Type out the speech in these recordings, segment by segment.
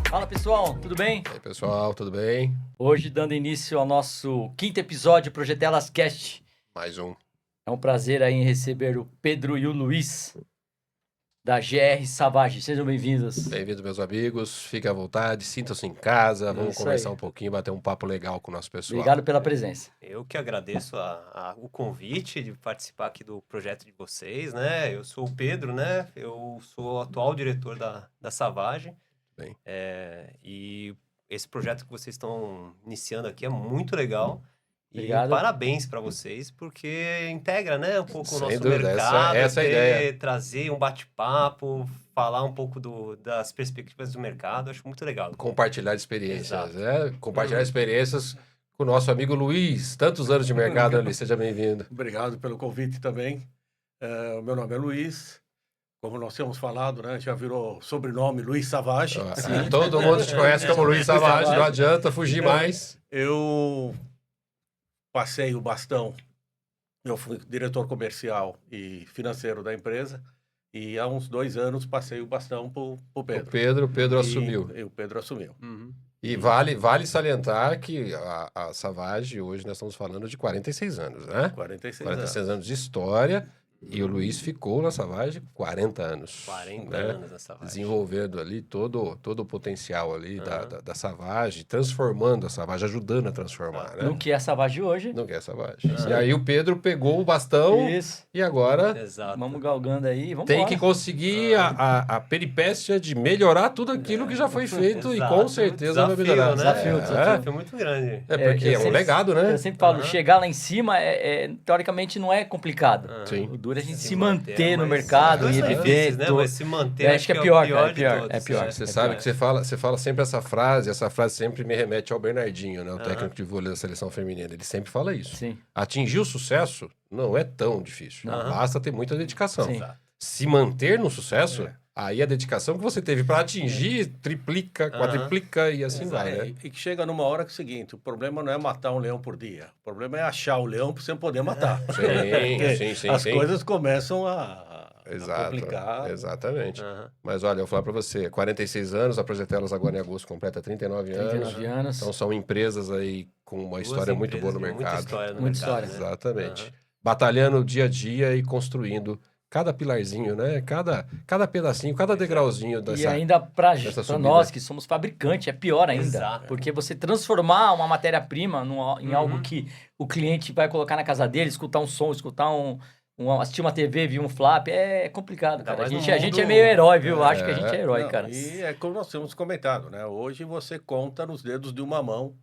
Fala pessoal, tudo bem? E aí pessoal, tudo bem? Hoje dando início ao nosso quinto episódio Projetelas Cast. Mais um. É um prazer aí em receber o Pedro e o Luiz da GR Savage. Sejam bem-vindos. Bem-vindo, meus amigos. Fiquem à vontade, sintam-se em casa. Vamos Isso conversar aí. um pouquinho, bater um papo legal com o nosso pessoal. Obrigado pela presença. Eu que agradeço o convite de participar aqui do projeto de vocês, né? Eu sou o Pedro, né? Eu sou o atual diretor da Savage. Bem. E esse projeto que vocês estão iniciando aqui é muito legal. Obrigado. E parabéns para vocês, porque integra, né, um pouco Sem o nosso dúvida, mercado, essa é a ideia. trazer um bate-papo, falar um pouco das perspectivas do mercado. Acho muito legal. Compartilhar experiências, Exato. né? Compartilhar experiências com o nosso amigo Luiz. Tantos anos de mercado, ali. Seja bem-vindo. Obrigado pelo convite também. O meu nome é Luiz. Como nós tínhamos falado, né? Já virou sobrenome Luiz Savage. Todo mundo te conhece como Luiz Savage, não adianta fugir mais. Eu passei o bastão. Eu fui diretor comercial e financeiro da empresa. E há uns 2 anos passei o bastão para o Pedro. O Pedro assumiu. E o Pedro assumiu. E vale salientar que a Savage, hoje nós estamos falando de 46 anos, né? 46 anos de história. E o Luiz ficou na Savage 40 anos. 40 né? anos na Savage. Desenvolvendo ali todo o potencial ali da Savage, transformando a Savage, ajudando a transformar, né? No que é Savage hoje? Não quer Savage. E aí o Pedro pegou o bastão Isso. e agora Exato. Vamos galgando aí, vamos tem embora. que conseguir a peripécia de melhorar tudo aquilo que já foi feito e com Exato. certeza vai Desafio, melhorar. né? Desafio. Desafio muito grande. É porque eu é um sempre- legado, né? Eu sempre falo, chegar lá em cima, teoricamente não é complicado. Sim. O duro é a gente se manter, manter no mas mercado dois e são viver. difíceis, né? tudo. Mas se manter, Eu acho que é pior, cara, de todos, é pior. né? Você sabe que você fala sempre essa frase sempre me remete ao Bernardinho, né? O técnico de vôlei da seleção feminina. Ele sempre fala isso. Sim. Atingir o sucesso não é tão difícil. Basta ter muita dedicação. Sim. Se manter no sucesso, aí a dedicação que você teve para atingir triplica, quadriplica e assim vai, né? E que chega numa hora que é o seguinte, o problema não é matar um leão por dia. O problema é achar o leão para você poder matar. Sim. As coisas começam a Exato, complicar. exatamente. Mas olha, eu vou falar para você, 46 anos, a Projetelas agora em agosto completa 39 anos. 39 anos. Então são empresas aí com uma história muito boa no mercado. Muita história no Muita mercado, história. né? Exatamente. Batalhando dia a dia e construindo cada pilarzinho, né? Cada pedacinho, cada degrauzinho dessa... E ainda para subida. nós que somos fabricantes, é pior ainda. Exato. Porque você transformar uma matéria-prima em algo que o cliente vai colocar na casa dele, escutar um som, assistir uma TV, ver um flap, é complicado, cara. A mais no gente é mundo- meio herói, viu? Eu acho que a gente é herói, Não, cara. E é como nós temos comentado, né? Hoje você conta nos dedos de uma mão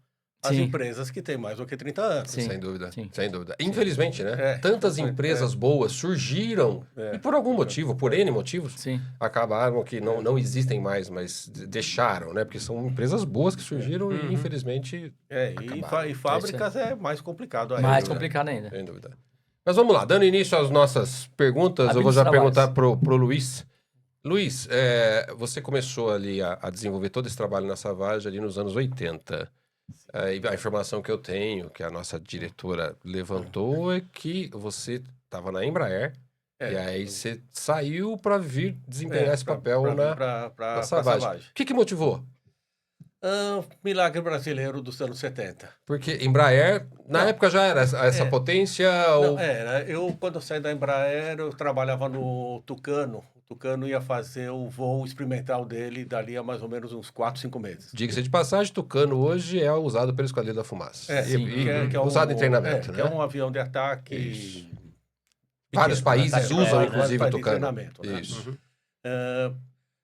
as Sim. empresas que têm mais do que 30 anos. Sim. Sem dúvida, Sim. sem dúvida. Infelizmente, né? É. Tantas empresas boas surgiram e por algum motivo, por N motivos, Sim. acabaram que não existem mais, mas deixaram, né? Porque são empresas boas que surgiram e infelizmente... E fábricas é mais complicado ainda. Mais né? complicado ainda. Sem dúvida. Mas vamos lá, dando início às nossas perguntas, eu vou já Abrindo os perguntar pro Luiz. Luiz, você começou ali a desenvolver todo esse trabalho na Savage ali nos anos 80. E a informação que eu tenho, que a nossa diretora levantou, é que você estava na Embraer e aí você saiu para vir desempenhar esse papel na Savage. O que motivou? Milagre brasileiro dos anos 70. Porque Embraer, na época já era essa potência? Não, quando eu saí da Embraer, eu trabalhava no Tucano. O Tucano ia fazer o voo experimental dele dali a mais ou menos uns 4, 5 meses. Diga-se de passagem, Tucano hoje é usado pelo Esquadrilha da Fumaça. Que é usado em treinamento, que né? é um avião de ataque. Isso. Vários países usam, inclusive, o de Tucano. treinamento, né? Isso.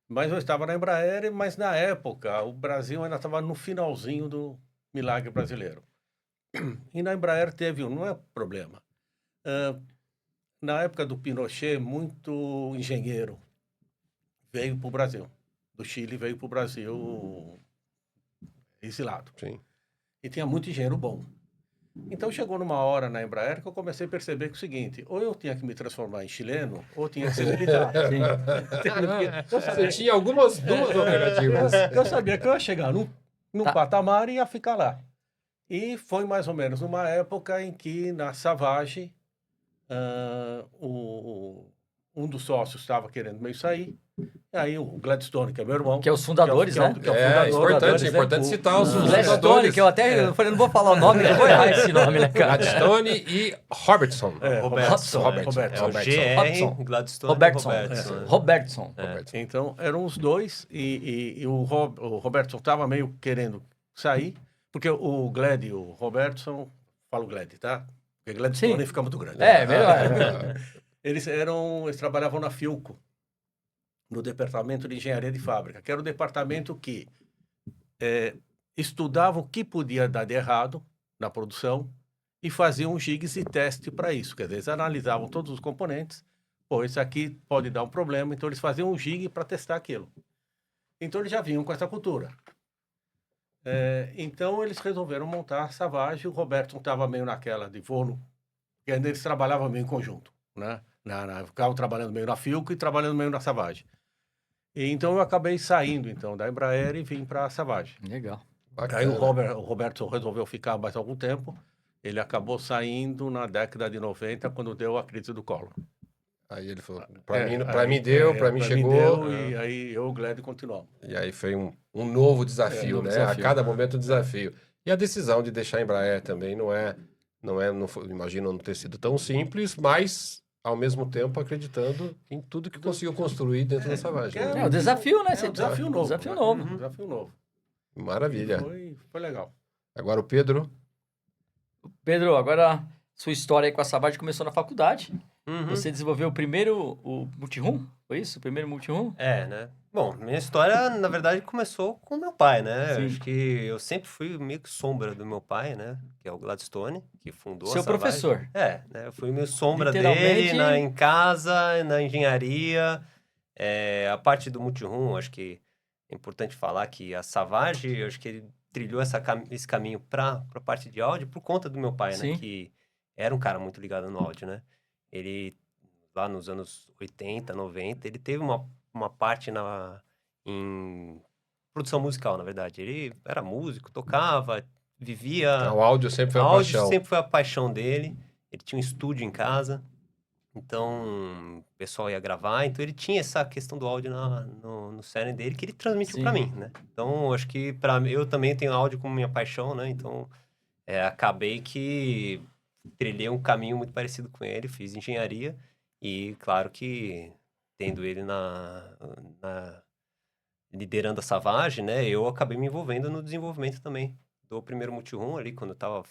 Mas eu estava na Embraer, mas na época o Brasil ainda estava no finalzinho do milagre brasileiro. E na Embraer teve não é problema. Na época do Pinochet, muito engenheiro veio para o Brasil. Do Chile veio para o Brasil exilado. Sim. E tinha muito engenheiro bom. Então chegou numa hora na Embraer que eu comecei a perceber que é o seguinte, ou eu tinha que me transformar em chileno, ou tinha que ser militar. Você tinha duas alternativas. Eu sabia que eu ia chegar num patamar e ia ficar lá. E foi mais ou menos numa época em que na Savage um dos sócios estava querendo meio sair E aí o Gladstone, que é meu irmão. Que é os fundadores, né? Que é o fundador. Importante citar os Gladstone, fundadores. que eu até eu falei, não vou falar o nome, eu vou errar esse nome, né, cara? Gladstone e Robertson. Robertson. Robertson. É o Robertson. GR, Gladstone Robertson. e Robertson. né? Robertson. Então, eram os dois, e o Robertson estava meio querendo sair, porque o Glad e o Robertson, falo Glad, tá? Porque Gladstone Sim. fica muito grande. É, melhor. Eles trabalhavam na Philco, no departamento de engenharia de fábrica, que era o departamento que estudava o que podia dar de errado na produção e faziam gigs de teste para isso. Quer dizer, eles analisavam todos os componentes. Pô, isso aqui pode dar um problema, então eles faziam um gig para testar aquilo. Então eles já vinham com essa cultura. Então eles resolveram montar a Savage. O Robertson estava meio naquela de voo, porque ainda eles trabalhavam meio em conjunto, né? Ficavam trabalhando meio na Philco e trabalhando meio na Savage. E então eu acabei saindo então da Embraer e vim para a Savage. Legal. Aí o Robertson resolveu ficar mais algum tempo. Ele acabou saindo na década de 90, quando deu a crise do Collor. Aí ele falou, para mim deu, para mim chegou. E aí eu e o Glad continuamos. E aí foi um novo desafio, novo né? desafio. A cada momento um desafio. E a decisão de deixar a Embraer também não imagino não ter sido tão simples, mas ao mesmo tempo acreditando em tudo que conseguiu construir dentro da Savage. É o desafio, né? É um desafio novo. Desafio né? novo. Desafio novo. Maravilha. Foi legal. Agora o Pedro. Pedro, agora sua história aí com a Savage começou na faculdade. Uhum. Você desenvolveu o multiroom? Foi isso? O primeiro multiroom? Né? Bom, minha história, na verdade, começou com meu pai, né? Sim. Acho que eu sempre fui meio que sombra do meu pai, né? Que é o Gladstone, que fundou Seu a Savage. professor. Né? Eu fui meio sombra Literalmente. dele em casa, na engenharia. A parte do multiroom, acho que é importante falar que a Savage, acho que ele trilhou esse caminho para a parte de áudio por conta do meu pai, Sim. né? Que era um cara muito ligado no áudio, né? Ele, lá nos anos 80, 90, ele teve uma parte em produção musical, na verdade. Ele era músico, tocava, vivia... O áudio sempre foi O a áudio paixão. sempre foi a paixão dele. Ele tinha um estúdio em casa. Então, o pessoal ia gravar. Então, ele tinha essa questão do áudio no cerne dele que ele transmitiu Sim. para mim, né? Então, acho que eu também tenho áudio como minha paixão, né? Então, acabei que trilhei um caminho muito parecido com ele. Fiz engenharia. E, claro que, tendo ele liderando a Savage, né? Eu acabei me envolvendo no desenvolvimento também do primeiro multiroom ali, quando eu estava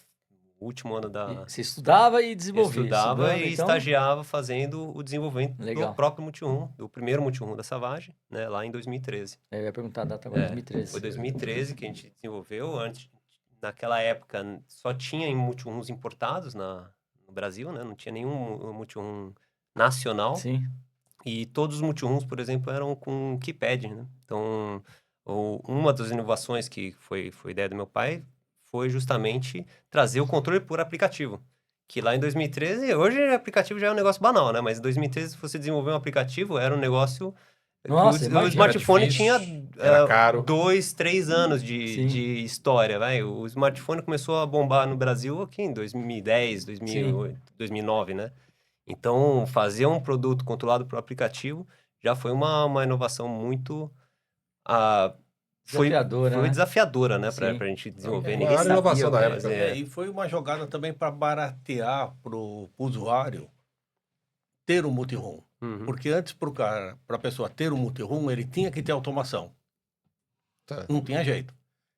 no último ano da... Você estudava e desenvolvia. Estudava Estudando, e então... estagiava fazendo o desenvolvimento Legal. do próprio multiroom, do primeiro multiroom da Savage, né? Lá em 2013. Eu ia perguntar a data agora, 2013. Foi 2013 que a gente desenvolveu. Antes, naquela época, só tinha em multirooms importados no Brasil, né? Não tinha nenhum multiroom nacional. Sim. E todos os multirooms, por exemplo, eram com keypad, né? Então, uma das inovações que foi ideia do meu pai foi justamente trazer o controle por aplicativo. Que lá em 2013, hoje o aplicativo já é um negócio banal, né? Mas em 2013, se você desenvolver um aplicativo, era um negócio... Nossa, o imagina, smartphone era tinha difícil, era caro. 2, 3 anos Sim. de história, vai. O smartphone começou a bombar no Brasil aqui em 2010, 2008, 2009, né? Então, fazer um produto controlado por aplicativo já foi uma inovação muito... Desafiadora, foi né? desafiadora, né? Pra Sim. gente desenvolver. É, Ninguém maior sabia inovação da o que época. fazer. E foi uma jogada também para baratear para o usuário ter um multiroom. Uhum. Porque antes, para a pessoa ter um multiroom, ele tinha que ter automação. Tá. Não tinha jeito.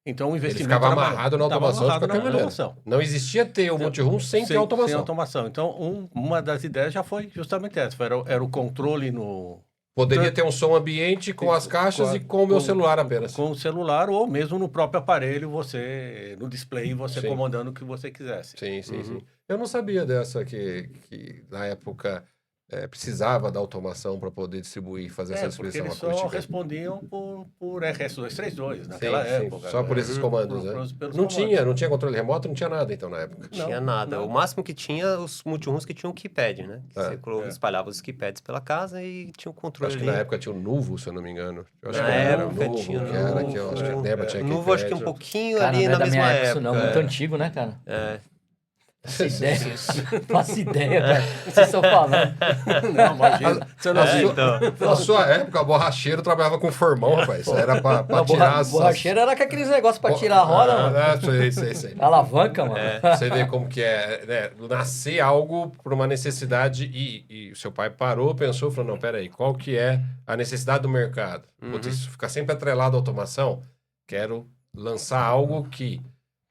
Então, o Ele investimento... ficava amarrado na estava automação de amarrado qualquer na maneira. automação. Não existia ter o multiroom sem ter automação. Sem automação. Então, uma das ideias já foi justamente essa. Era o controle no... Poderia ter um som ambiente com as caixas e com o meu celular apenas. Com o celular ou mesmo no próprio aparelho, no display, você Sim. comandando o que você quisesse. Sim, sim, Uhum. sim. Eu não sabia dessa que na época precisava da automação para poder distribuir, fazer essa Porque distribuição eles só acústica. respondiam por RS-232 naquela Sim, época. só por esses comandos, né? pelos Não comandos. tinha controle remoto, não tinha nada então na época. Não tinha Não, nada. não. O máximo que tinha, os multirooms que tinham keypad, né? Que você é. espalhava os keypads pela casa e tinha o controle Acho que ali. na época tinha o Nuvo, se eu não me engano. Eu acho Na que era o época Nuvo, tinha o que era, que eu acho que a Débora tinha Nuvo, acho que um keypad. pouquinho Cara, ali não é na da minha mesma época, época. isso não. Muito antigo, né, cara? Faço ideia, cara. Vocês estão falando. Não, imagina. Você não viu? Na sua época, o borracheiro trabalhava com formão, rapaz. Era pra Não, tirar as... borracheira era com aqueles negócios pra tirar a roda, mano. Sei. Alavanca, mano. Você vê como que é, né? Nascer algo por uma necessidade e o seu pai parou, pensou, falou, não, peraí, qual que é a necessidade do mercado? Putz, isso fica sempre atrelado à automação. Quero lançar algo que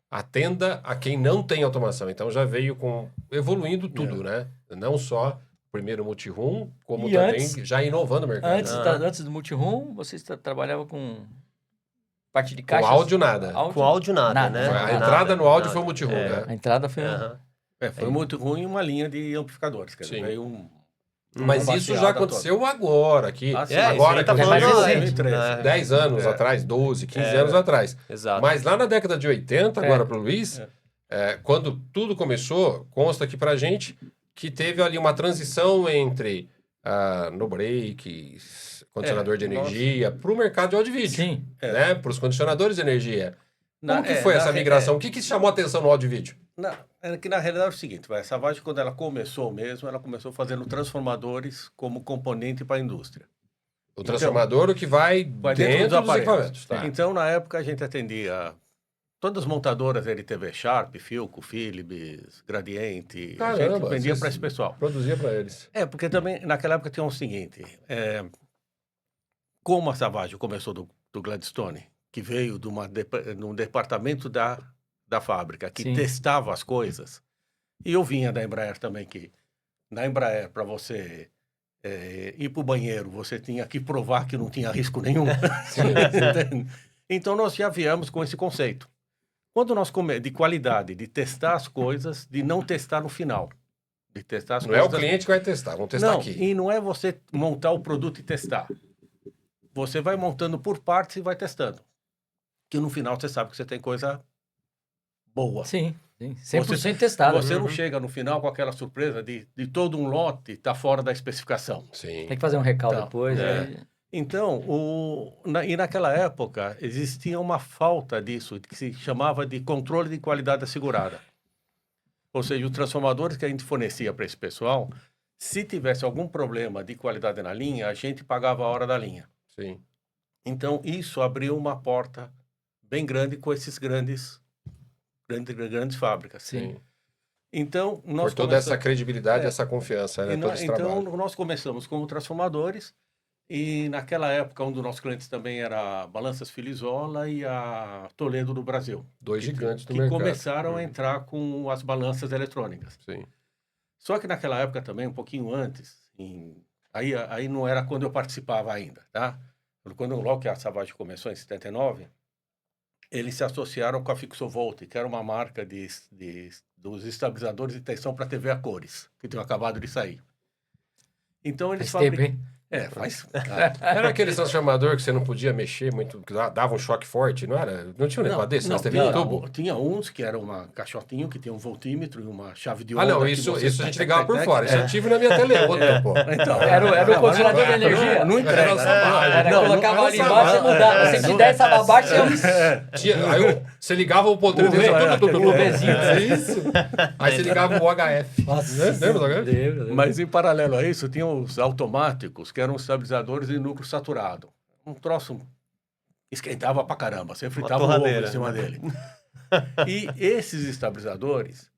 atenda a quem não tem automação. Então já veio evoluindo tudo, né? Não só o primeiro multiroom, como E também antes- já inovando o mercado. Antes do multiroom, vocês trabalhavam com parte de Com caixas? áudio, nada. Com áudio nada, Nada. né? A Nada, entrada no áudio nada. foi o multiroom, né? A entrada foi... Aham. Foi muito ruim uma linha de amplificadores. Quer dizer, Sim. veio Mas uma isso já baseada aconteceu agora, aqui. Ah, sim. Agora, isso aí tá que falando mais de recente. 2013. 10 anos atrás, 12, 15 anos atrás. Exato. Mas lá na década de 80, agora para o Luiz, quando tudo começou, consta aqui pra gente que teve ali uma transição entre no break, condicionador de energia, para o mercado de áudio e vídeo. Sim. Né? Para os condicionadores de energia. Como que foi na essa migração? O que chamou a atenção no áudio e vídeo? É que na realidade é o seguinte, a Savage, quando ela começou mesmo, ela começou fazendo transformadores como componente para a indústria. O transformador, o que vai dentro dos equipamentos. Tá. Então, na época, a gente atendia todas as montadoras LTV, Sharp, Philco, Philips, Gradiente. A gente Caramba, vendia vocês- para esse pessoal. Produzia para eles. Porque também, naquela época, tinha o seguinte, como a Savage começou do Gladstone, que veio de um departamento da fábrica, que Sim. testava as coisas, e eu vinha da Embraer também, que na Embraer, para você ir para o banheiro, você tinha que provar que não tinha risco nenhum. Entende? Então, nós já viemos com esse conceito. Quando nós de qualidade, de testar as coisas, de não testar no final. De testar as Não é coisas... o cliente que vai testar, vamos testar Não, aqui. e não é você montar o produto e testar. Você vai montando por partes e vai testando. Que no final você sabe que você tem coisa boa. Sim. 100% testado. Você não chega no final com aquela surpresa de todo um lote tá fora da especificação. Sim. Tem que fazer um recalque Então, depois. aí- Então, e naquela época existia uma falta disso, que se chamava de controle de qualidade assegurada. Ou seja, os transformadores que a gente fornecia para esse pessoal, se tivesse algum problema de qualidade na linha, a gente pagava a hora da linha. Sim. Então, isso abriu uma porta bem grande com esses grandes fábricas. Sim. Então, nós Por toda essa começamos... credibilidade, essa confiança, né? Todo esse Então, trabalho. nós começamos como transformadores e naquela época um dos nossos clientes também era a Balanças Filizola e a Toledo do Brasil. Dois gigantes do que mercado. começaram a entrar com as balanças eletrônicas. Sim. Só que naquela época também, um pouquinho antes, aí não era quando eu participava ainda, tá? Logo que a Savage começou, em 79, eles se associaram com a Fixovolt, que era uma marca dos estabilizadores de tensão para TV a cores, que tinham acabado de sair. Então eles Faz tempo, hein? faz... Era aquele transformador que você não podia mexer muito, que dava um choque forte, não era? Não tinha um negócio desse na TV tubo? tinha uns que era uma caixotinho que tinha um voltímetro e uma chave de onda. Ah, não, que isso você- a gente ligava por fora. Isso eu tive na minha tele outra, pô. Então, Era o condicionador de energia. Não entrega. Era, Não, colocava não, ali não, embaixo, você não, mudava. Você de 10 estava abaixo, Você ligava o ponteiro O V, dele, o Vzinho. Isso. Aí você ligava o HF. Lembra do HF? Lembro. Mas em paralelo a isso, tinha os automáticos, que eram estabilizadores de núcleo saturado. Um troço esquentava pra caramba, você fritava o ovo torradeira, em cima dele. E esses estabilizadores,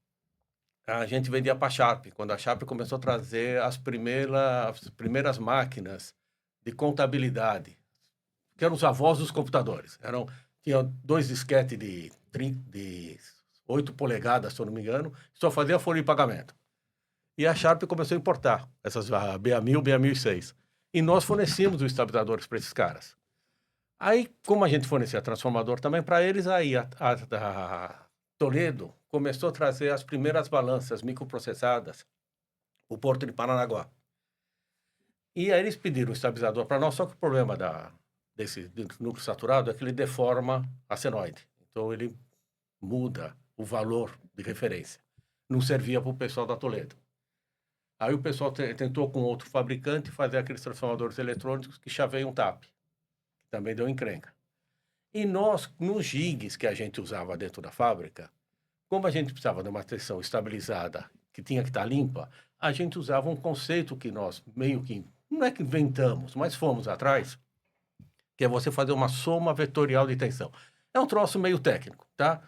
a gente vendia para a Sharp, quando a Sharp começou a trazer as primeiras máquinas de contabilidade, que eram os avós dos computadores. Tinha 2 disquetes de 8 polegadas, se eu não me engano, só fazia folha de pagamento. E a Sharp começou a importar essas BA1000, BA1006. E nós fornecíamos os estabilizadores para esses caras. Aí, como a gente fornecia transformador também para eles, aí a Toledo começou a trazer as primeiras balanças microprocessadas, o Porto de Paranaguá. E aí eles pediram o estabilizador para nós, só que o problema desse núcleo saturado é que ele deforma a senoide. Então, ele muda o valor de referência. Não servia para o pessoal da Toledo. Aí o pessoal tentou com outro fabricante fazer aqueles transformadores eletrônicos que chaveiam TAP. Também deu encrenca. E nós, nos gigs que a gente usava dentro da fábrica, como a gente precisava de uma tensão estabilizada, que tinha que estar limpa, a gente usava um conceito que nós meio que, não é que inventamos, mas fomos atrás, que é você fazer uma soma vetorial de tensão. É um troço meio técnico, tá?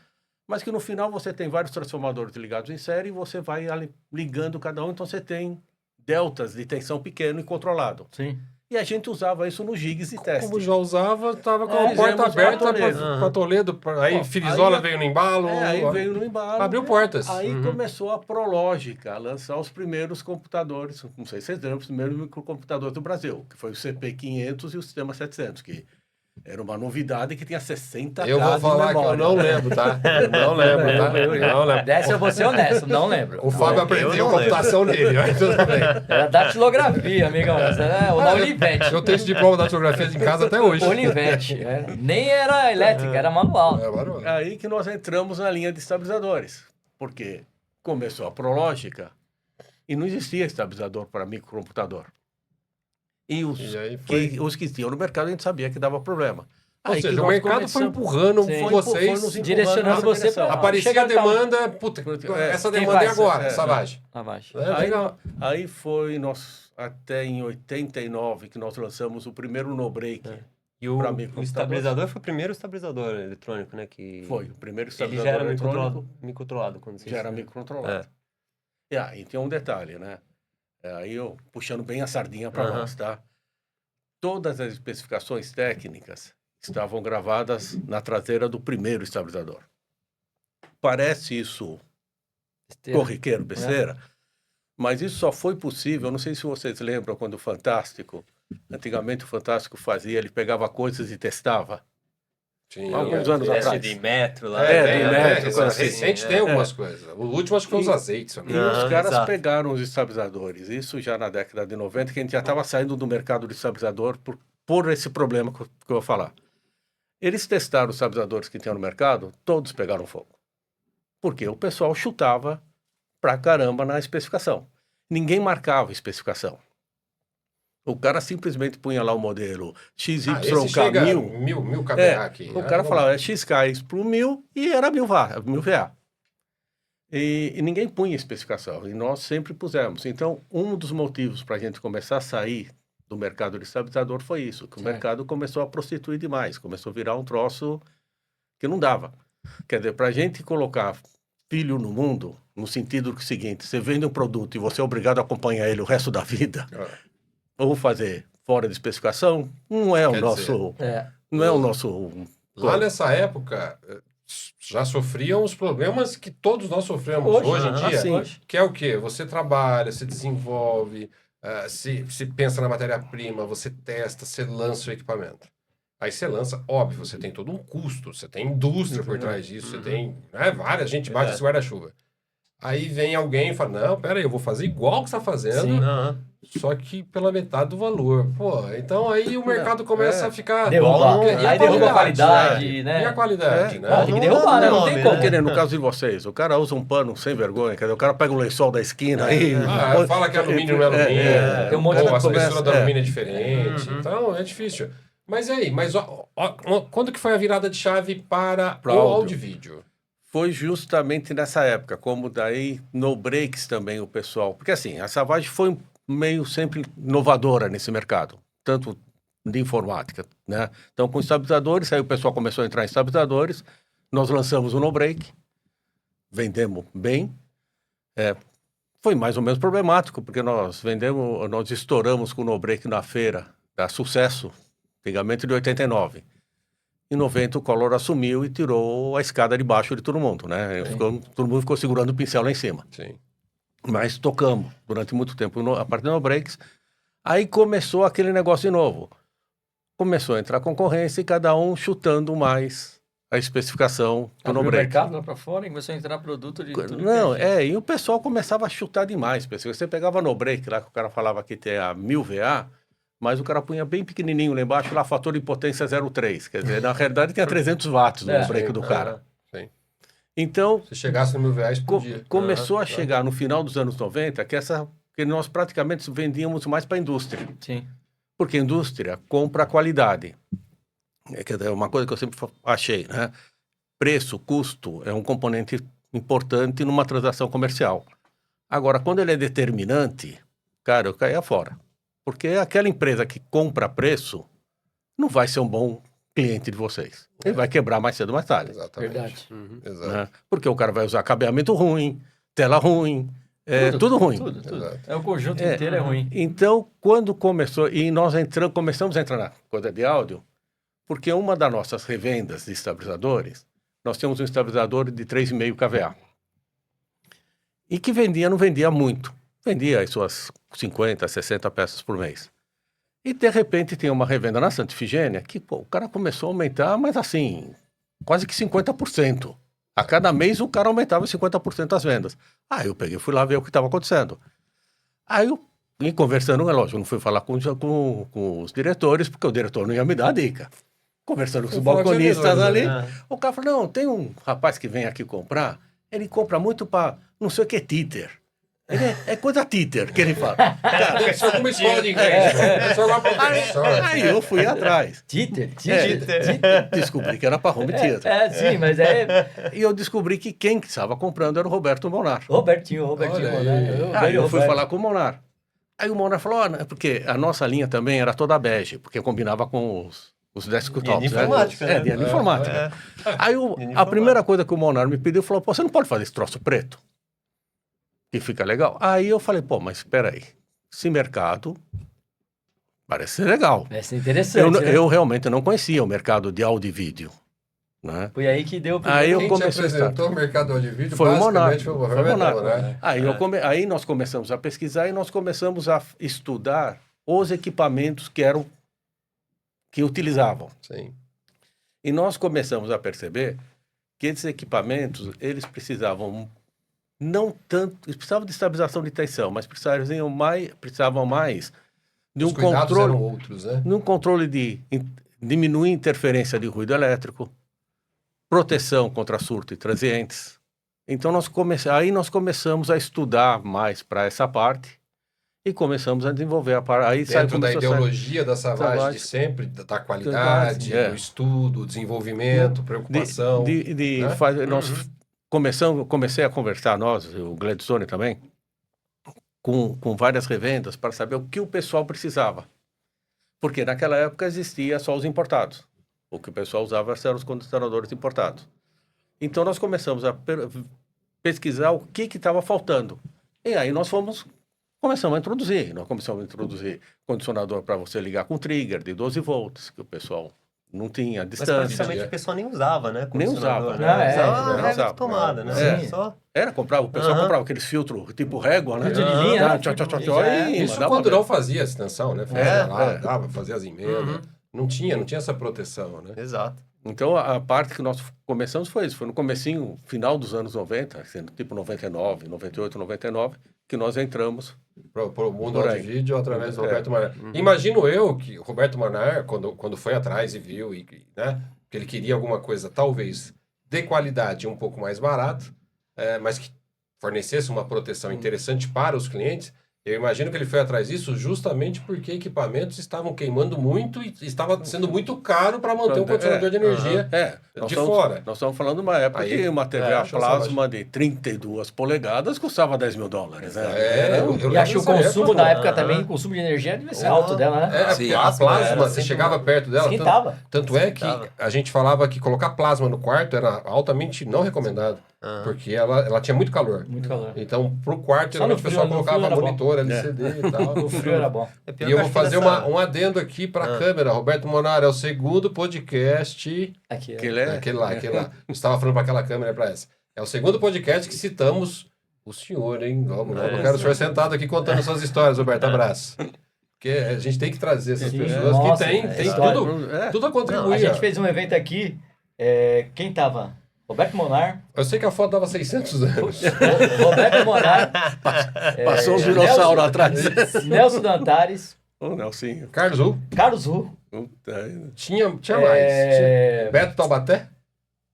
Mas que no final você tem vários transformadores ligados em série e você vai ligando cada um, então você tem deltas de tensão pequeno e controlado. Sim. E a gente usava isso nos gigs de teste. Como já usava, estava com a Fizemos porta aberta pra Toledo. para Toledo. Aí Ó, Filizola aí- veio no embalo. Aí veio no embalo. Abriu portas. Aí Uhum. começou a Prológica a lançar os primeiros computadores, não sei se vocês lembram, os primeiros microcomputadores do Brasil, que foi o CP500 e o Sistema 700, que era uma novidade que tinha 60 Eu vou Ks de falar que eu memória. não lembro, tá? Eu não lembro, tá? Eu- Não lembro. Dessa eu vou ser honesto, não lembro. O Fábio eu aprendeu não computação nele, mas tudo bem. Era datilografia, amigão. Era o da Olivetti. Eu tenho esse diploma da datilografia em casa até hoje. Olivetti. Nem era elétrica, era manual. É, barulho. Aí que nós entramos na linha de estabilizadores, porque começou a Prológica e não existia estabilizador para microcomputador. E E aí foi... os que tinham no mercado a gente sabia que dava problema. Ou Aí que seja, o nós mercado foi começamos- empurrando Sim. vocês, nos empurrando direcionando nessa você direção. pra- aparecia Chega a demanda, puta, essa Quem demanda é faz? agora, É. Savage. Abaixo. É, Aí, legal. aí foi nós, até em 89 que nós lançamos o primeiro no-break. E o Pra microcomputador. estabilizador foi o primeiro estabilizador eletrônico, né? Que Foi o primeiro ele já estabilizador era eletrônico, microcontrolado quando você já era microcontrolado. E tem um detalhe, né? Aí eu puxando bem a sardinha para Aham. nós, tá? Todas as especificações técnicas estavam gravadas na traseira do primeiro estabilizador. Parece isso corriqueiro, besteira, mas isso só foi possível, não sei se vocês lembram quando o Fantástico, antigamente o Fantástico fazia, ele pegava coisas e testava. Sim, Alguns anos teste atrás. de metro lá. É, tem, do tem, metro, tem, coisa assim. recente tem algumas coisas. O último acho que foi os azeites. E amigo. os caras exato. pegaram os estabilizadores, isso já na década de 90, que a gente já estava saindo do mercado de estabilizador por esse problema que eu vou falar. Eles testaram os estabilizadores que tinham no mercado, todos pegaram fogo. Porque o pessoal chutava pra caramba na especificação. Ninguém marcava a especificação. O cara simplesmente punha lá o modelo Esse chega XYK1000. mil kVA aqui. O cara falava, é XK pro 1000 e era 1000 VA. E ninguém punha especificação, e nós sempre pusemos. Então, um dos motivos para a gente começar a sair do mercado de estabilizador foi isso, que o mercado começou a prostituir demais, começou a virar um troço que não dava. Quer dizer, para a gente colocar filho no mundo, no sentido do seguinte, você vende um produto e você é obrigado a acompanhar ele o resto da vida, ou fazer fora de especificação, não é o Quer nosso... É. Não é o nosso... Lá nessa época, já sofriam os problemas que todos nós sofremos hoje em dia. sim. Que é o quê? Você trabalha, se desenvolve, se pensa na matéria-prima, você testa, você lança o equipamento. Aí você lança, óbvio, você tem todo um custo, você tem indústria por trás disso, você tem várias gente bate esse guarda-chuva. Aí vem alguém e fala, não, pera aí, eu vou fazer igual que você está fazendo, Sim. Aham. só que pela metade do valor. Pô, então aí o mercado começa a ficar... Derruba. E Aí derruba a qualidade, E né? a qualidade, né? Não, tem que derrubar, né? Não tem como. Que nem no caso de vocês, o cara usa um pano sem vergonha, quer dizer, o cara pega o lençol da esquina aí... Fala que alumínio não é alumínio, Tem um monte de ou a coisa. espessura do alumínio é diferente, então é difícil. Mas aí, quando que foi a virada de chave para o áudio. áudio e vídeo? Foi justamente nessa época, como daí no breaks também o pessoal... Porque assim, a Savage foi meio sempre inovadora nesse mercado, tanto de informática, né? Então com estabilizadores, aí o pessoal começou a entrar em estabilizadores, nós lançamos o no break, vendemos bem, foi mais ou menos problemático, porque nós estouramos com o no break na feira, da Sucesso, antigamente de 89. Em 90, o Collor assumiu e tirou a escada de baixo de todo mundo, né? Todo mundo ficou segurando o pincel lá em cima. Sim. Mas tocamos durante muito tempo a partir do breaks. Aí começou aquele negócio de novo. Começou a entrar concorrência e cada um chutando mais a especificação do Abriu no o break. mercado lá pra fora e começou a entrar produto de tudo. Não, que é. e o pessoal começava a chutar demais. Você pegava no break lá, que o cara falava que tem a 1000 VA, mas o cara punha bem pequenininho lá embaixo, lá fator de potência 0,3. Quer dizer, na realidade tinha 300 watts no break do cara. Sim. Então, Se chegasse no R$1.000 por dia. começou a chegar no final dos anos 90 que nós praticamente vendíamos mais para a indústria. Sim. Porque a indústria compra a qualidade. Quer dizer, uma coisa que eu sempre achei, né? Preço, custo é um componente importante numa transação comercial. Agora, quando ele é determinante, cara, eu caía fora. Porque aquela empresa que compra a preço não vai ser um bom cliente de vocês. Ele vai quebrar mais cedo ou mais tarde. Exatamente. Verdade. Exato. Né? Porque o cara vai usar cabeamento ruim, tela ruim, tudo ruim. Tudo. Exato. É, o conjunto inteiro é ruim. Então, quando começou, e nós começamos a entrar na coisa de áudio, porque uma das nossas revendas de estabilizadores, nós tínhamos um estabilizador de 3,5 kVA. E que não vendia muito. Vendia as suas 50, 60 peças por mês. E, de repente, tem uma revenda na Santa Ifigênia que, o cara começou a aumentar, mas assim, quase que 50%. A cada mês o cara aumentava 50% as vendas. Aí eu peguei, fui lá ver o que estava acontecendo. Aí eu, e conversando, é lógico, eu não fui falar com os diretores, porque o diretor não ia me dar a dica. Conversando com os balconistas ali, o cara falou, não, tem um rapaz que vem aqui comprar, ele compra muito para não sei o que títer. É coisa títer que ele fala. Deve ser alguma escola de inglês. Deve ser alguma professor. Aí eu fui atrás. Títer. Descobri que era para home theater. Sim, mas E eu descobri que quem estava comprando era o Roberto Monar. Robertinho, Olha aí. Aí eu fui falar com o Monar. Aí o Monar falou, porque a nossa linha também era toda bege, porque combinava com os desktops. Linha de informática, né? Linha de informática. Aí a primeira coisa que o Monar me pediu, falou, você não pode fazer esse troço preto? Que fica legal. Aí eu falei, mas espera aí, esse mercado parece ser legal. Parece interessante, né? Eu realmente não conhecia o mercado de áudio e vídeo. Né? Foi aí que deu o Aí eu Quem te comecei a apresentou o mercado de vídeo, Foi o Monar. basicamente, foi o Roberto Monar. Aí nós começamos a pesquisar e nós começamos a estudar os equipamentos que utilizavam. Sim. E nós começamos a perceber que esses equipamentos, eles precisavam não tanto, eles precisavam de estabilização de tensão, mas precisavam mais de um Os cuidados controle, eram outros, né? de um controle de diminuir interferência de ruído elétrico, proteção contra surto e transientes. Então nós começamos a estudar mais para essa parte e começamos a desenvolver a parte. Aí Dentro da ideologia da Savage de sempre, da qualidade, do estudo, desenvolvimento, preocupação. Né? Nós comecei a conversar, o Gladstone também, com várias revendas para saber o que o pessoal precisava. Porque naquela época existia só os importados. O que o pessoal usava eram os condicionadores importados. Então nós começamos a pesquisar o que estava faltando. E aí começamos a introduzir. Nós começamos a introduzir condicionador para você ligar com trigger de 12 volts, que o pessoal não tinha distância. Mas praticamente o pessoal nem usava, né? Nem usava. Né? Usava a regra de tomada, né? Sim. Só... O pessoal comprava aqueles filtros tipo régua, né? Filtro de linha, né? Isso quando não fazia a extensão, né? Fazia as emendas. Não tinha essa proteção, né? Exato. Então, a parte que nós começamos foi isso. Foi no comecinho, final dos anos 90, sendo tipo 99, 98, 99, que nós entramos Para o mundo de vídeo através do Roberto Monar. Imagino eu que o Roberto Monar, quando foi atrás e viu, né, que ele queria alguma coisa talvez de qualidade um pouco mais barato, mas que fornecesse uma proteção interessante para os clientes, eu imagino que ele foi atrás disso justamente porque equipamentos estavam queimando muito e estava sendo muito caro para manter um condicionador de energia fora. Nós estamos falando de uma época que uma TV a plasma de 32 polegadas custava $10 mil. Né? E acho que o consumo da época também, o consumo de energia devia ser alto dela, né? Sim, a plasma, você chegava perto dela. Esquentava. Tanto é que a gente falava que colocar plasma no quarto era altamente não recomendado. Porque ela tinha muito calor. Muito calor. Então, pro quarto, geralmente o pessoal colocava monitor, LCD e tal. O frio era bom. E eu vou fazer um adendo aqui para a câmera. Roberto Monar é o segundo podcast... Aquele lá. Estava falando para aquela câmera, para essa. É o segundo podcast que citamos o senhor, hein? Vamos colocar o senhor sentado aqui contando suas histórias, Roberto. Abraço. Porque a gente tem que trazer essas pessoas que tem tudo a contribuir. A gente fez um evento aqui. Quem tava? Roberto Monar. Eu sei que a foto dava 600 anos. Roberto Monar. Passou um dinossauro atrás. Nelson Dantares. O Nelsinho. Carlos Ru. Tinha mais. Beto Taubaté?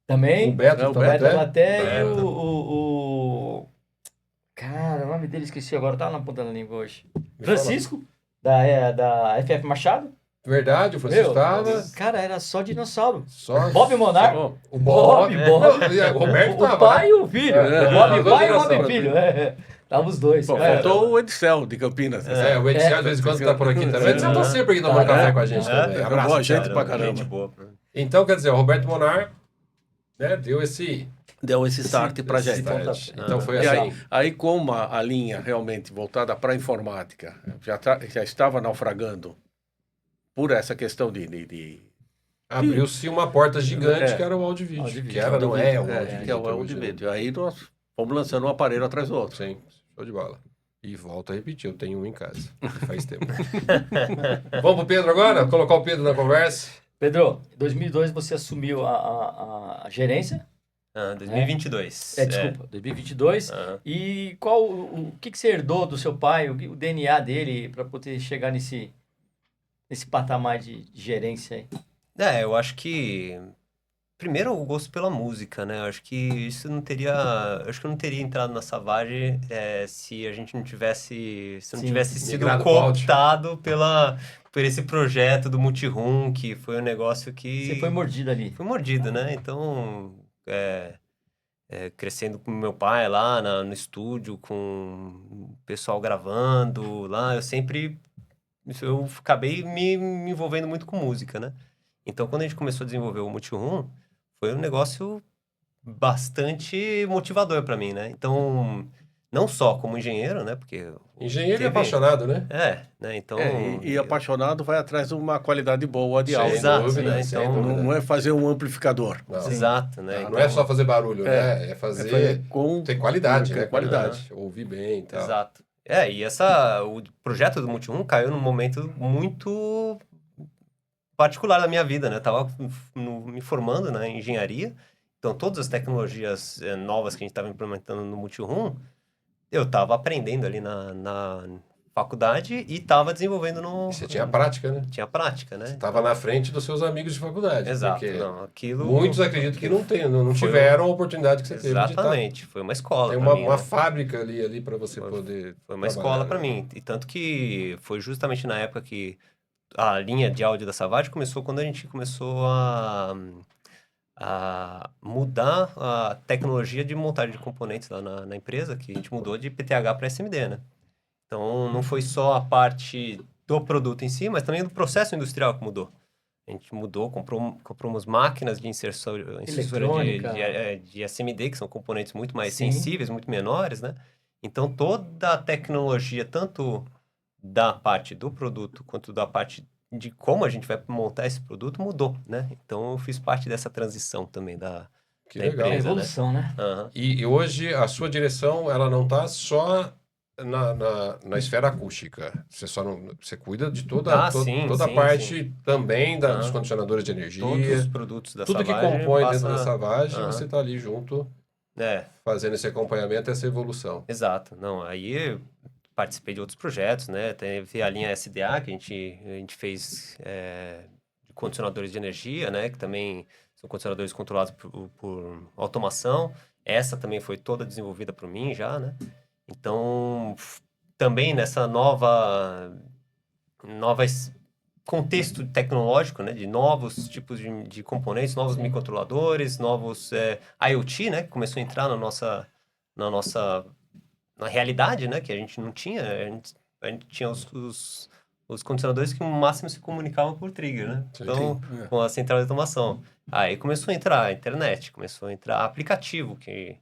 Também. O Beto Taubaté e o... Cara, o nome dele esqueci agora. Tava na ponta da língua hoje. Francisco, da FF Machado. Verdade, o Francisco estava. Cara, era só dinossauro. Só Bob Monar. Só- o Bob. Bob. Não, e o Roberto O tava, pai né? e o filho. É. Bob É. pai e o Geração. Bob filho. Tava os dois. Pô, cara. faltou o Edicel de Campinas. É, o Edson, às vezes, quando tá por aqui também. O Edson tá sempre aqui tomando Tá, café né? com a gente também. É, Abraço. boa gente Cara, pra caramba. Gente boa. Então, quer dizer, o Roberto Monar, né, deu esse Deu esse start pra esse gente. start. Então foi E assim. aí, como a linha realmente voltada para a informática já estava naufragando por essa questão de Abriu-se uma porta gigante É. que era o áudio vídeo. Áudio Que vídeo. era, não é o áudio que vídeo. é o áudio vídeo. Aí nós fomos lançando um aparelho atrás do outro. Sim, show de bola. E volto a repetir, eu tenho um em casa. Faz tempo. Vamos pro Pedro agora? Colocar o Pedro na conversa? Pedro, em 2002 você assumiu a gerência. 2022. Desculpa, 2022. Aham. E qual o que você herdou do seu pai, o DNA dele, para poder chegar nesse patamar de gerência aí? Eu acho que primeiro o gosto pela música, né? Eu acho que isso não teria, acho que eu não teria entrado na Savage se a gente não tivesse, se não Sim, tivesse sido migrado pro áudio. cooptado por esse projeto do Multiroom, que foi um negócio que Você foi mordido ali. fui mordido, né? Então, crescendo com meu pai lá no estúdio, com o pessoal gravando lá, eu acabei me envolvendo muito com música, né? Então, quando a gente começou a desenvolver o Multiroom, foi um negócio bastante motivador para mim, né? Então, não só como engenheiro, né? Porque Engenheiro e teve- apaixonado, né? né? Então, E apaixonado vai atrás de uma qualidade boa de Sem áudio. exato, dúvida, né? sem Então, dúvida. Não é fazer um amplificador. Não, exato, né? não é só fazer barulho, né? É fazer... com Ter qualidade, né? qualidade. Ouvir bem e tal. Exato. E o projeto do Multiroom caiu num momento muito particular da minha vida, né? Eu tava me formando na engenharia, então todas as tecnologias novas que a gente estava implementando no Multiroom, eu tava aprendendo ali na faculdade e tava desenvolvendo no... E você tinha prática, né? Tinha prática, né? Você estava na frente dos seus amigos de faculdade. Exato. Porque Não, aquilo... muitos acreditam que não Foi tiveram a oportunidade que você teve de Exatamente. Foi uma escola ter pra uma, mim, uma né? fábrica ali para você poder Foi uma trabalhar, escola para né? mim. E tanto que foi justamente na época que a linha de áudio da Savage começou quando a gente começou a mudar a tecnologia de montagem de componentes lá na empresa, que a gente mudou de PTH para SMD, né? Então, não foi só a parte do produto em si, mas também do processo industrial que mudou. A gente mudou, compramos máquinas de inserção Eletrônica. de SMD, que são componentes muito mais Sim. sensíveis, muito menores, né? Então, toda a tecnologia, tanto da parte do produto, quanto da parte de como a gente vai montar esse produto, mudou, né? Então, eu fiz parte dessa transição também Que da legal. É empresa, evolução, né? Aham. E hoje a sua direção, ela não está só na esfera acústica. Você só não, você cuida de toda Sim, a sim, parte também dos Aham. condicionadores de energia. Todos os produtos da Tudo que Savage compõe passa- dentro da Savage, Aham. você está ali junto, É, fazendo esse acompanhamento, essa evolução. exato. Não, aí eu participei de outros projetos, né? Teve a linha SDA, que a gente fez de condicionadores de energia, né? Que também são condicionadores controlados por automação. Essa também foi toda desenvolvida por mim já, né? Então, também nessa nova contexto tecnológico, né? De novos tipos de componentes, novos microcontroladores, novos IoT, né? Que começou a entrar na realidade, né? Que a gente não tinha. A gente tinha os condicionadores que no máximo se comunicavam por trigger, né? Sim, Então, sim. com a central de automação. Aí começou a entrar a internet, começou a entrar aplicativo, que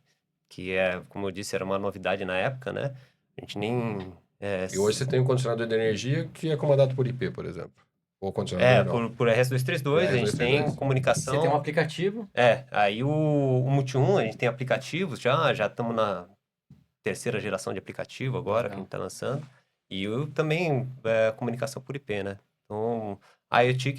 como eu disse, era uma novidade na época, né? A gente nem... E hoje você tem um condicionador de energia que é comandado por IP, por exemplo. Ou condicionador não. por RS-232, a gente tem RS-232. comunicação... Você tem um aplicativo. Aí o Multiroom, a gente tem aplicativos já estamos na terceira geração de aplicativo agora, que a gente está lançando. E também comunicação por IP, né? Então, a IoT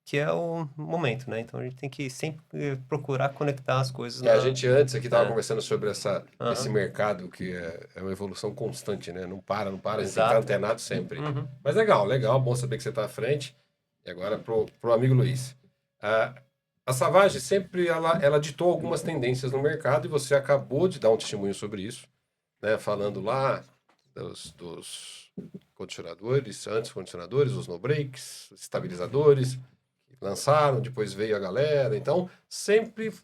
que é o momento, né? Então, a gente tem que sempre procurar conectar as coisas. A gente antes aqui estava É. conversando sobre Aham. esse mercado que é uma evolução constante, né? Não para, a gente tem que Exato. estar antenado sempre. Uhum. Mas legal, bom saber que você está à frente. E agora pro amigo Luiz. A Savage sempre, ela ditou algumas tendências no mercado e você acabou de dar um testemunho sobre isso, né? Falando lá dos condicionadores, antes condicionadores, os no-breaks, estabilizadores, lançaram, depois veio a galera. Então, sempre,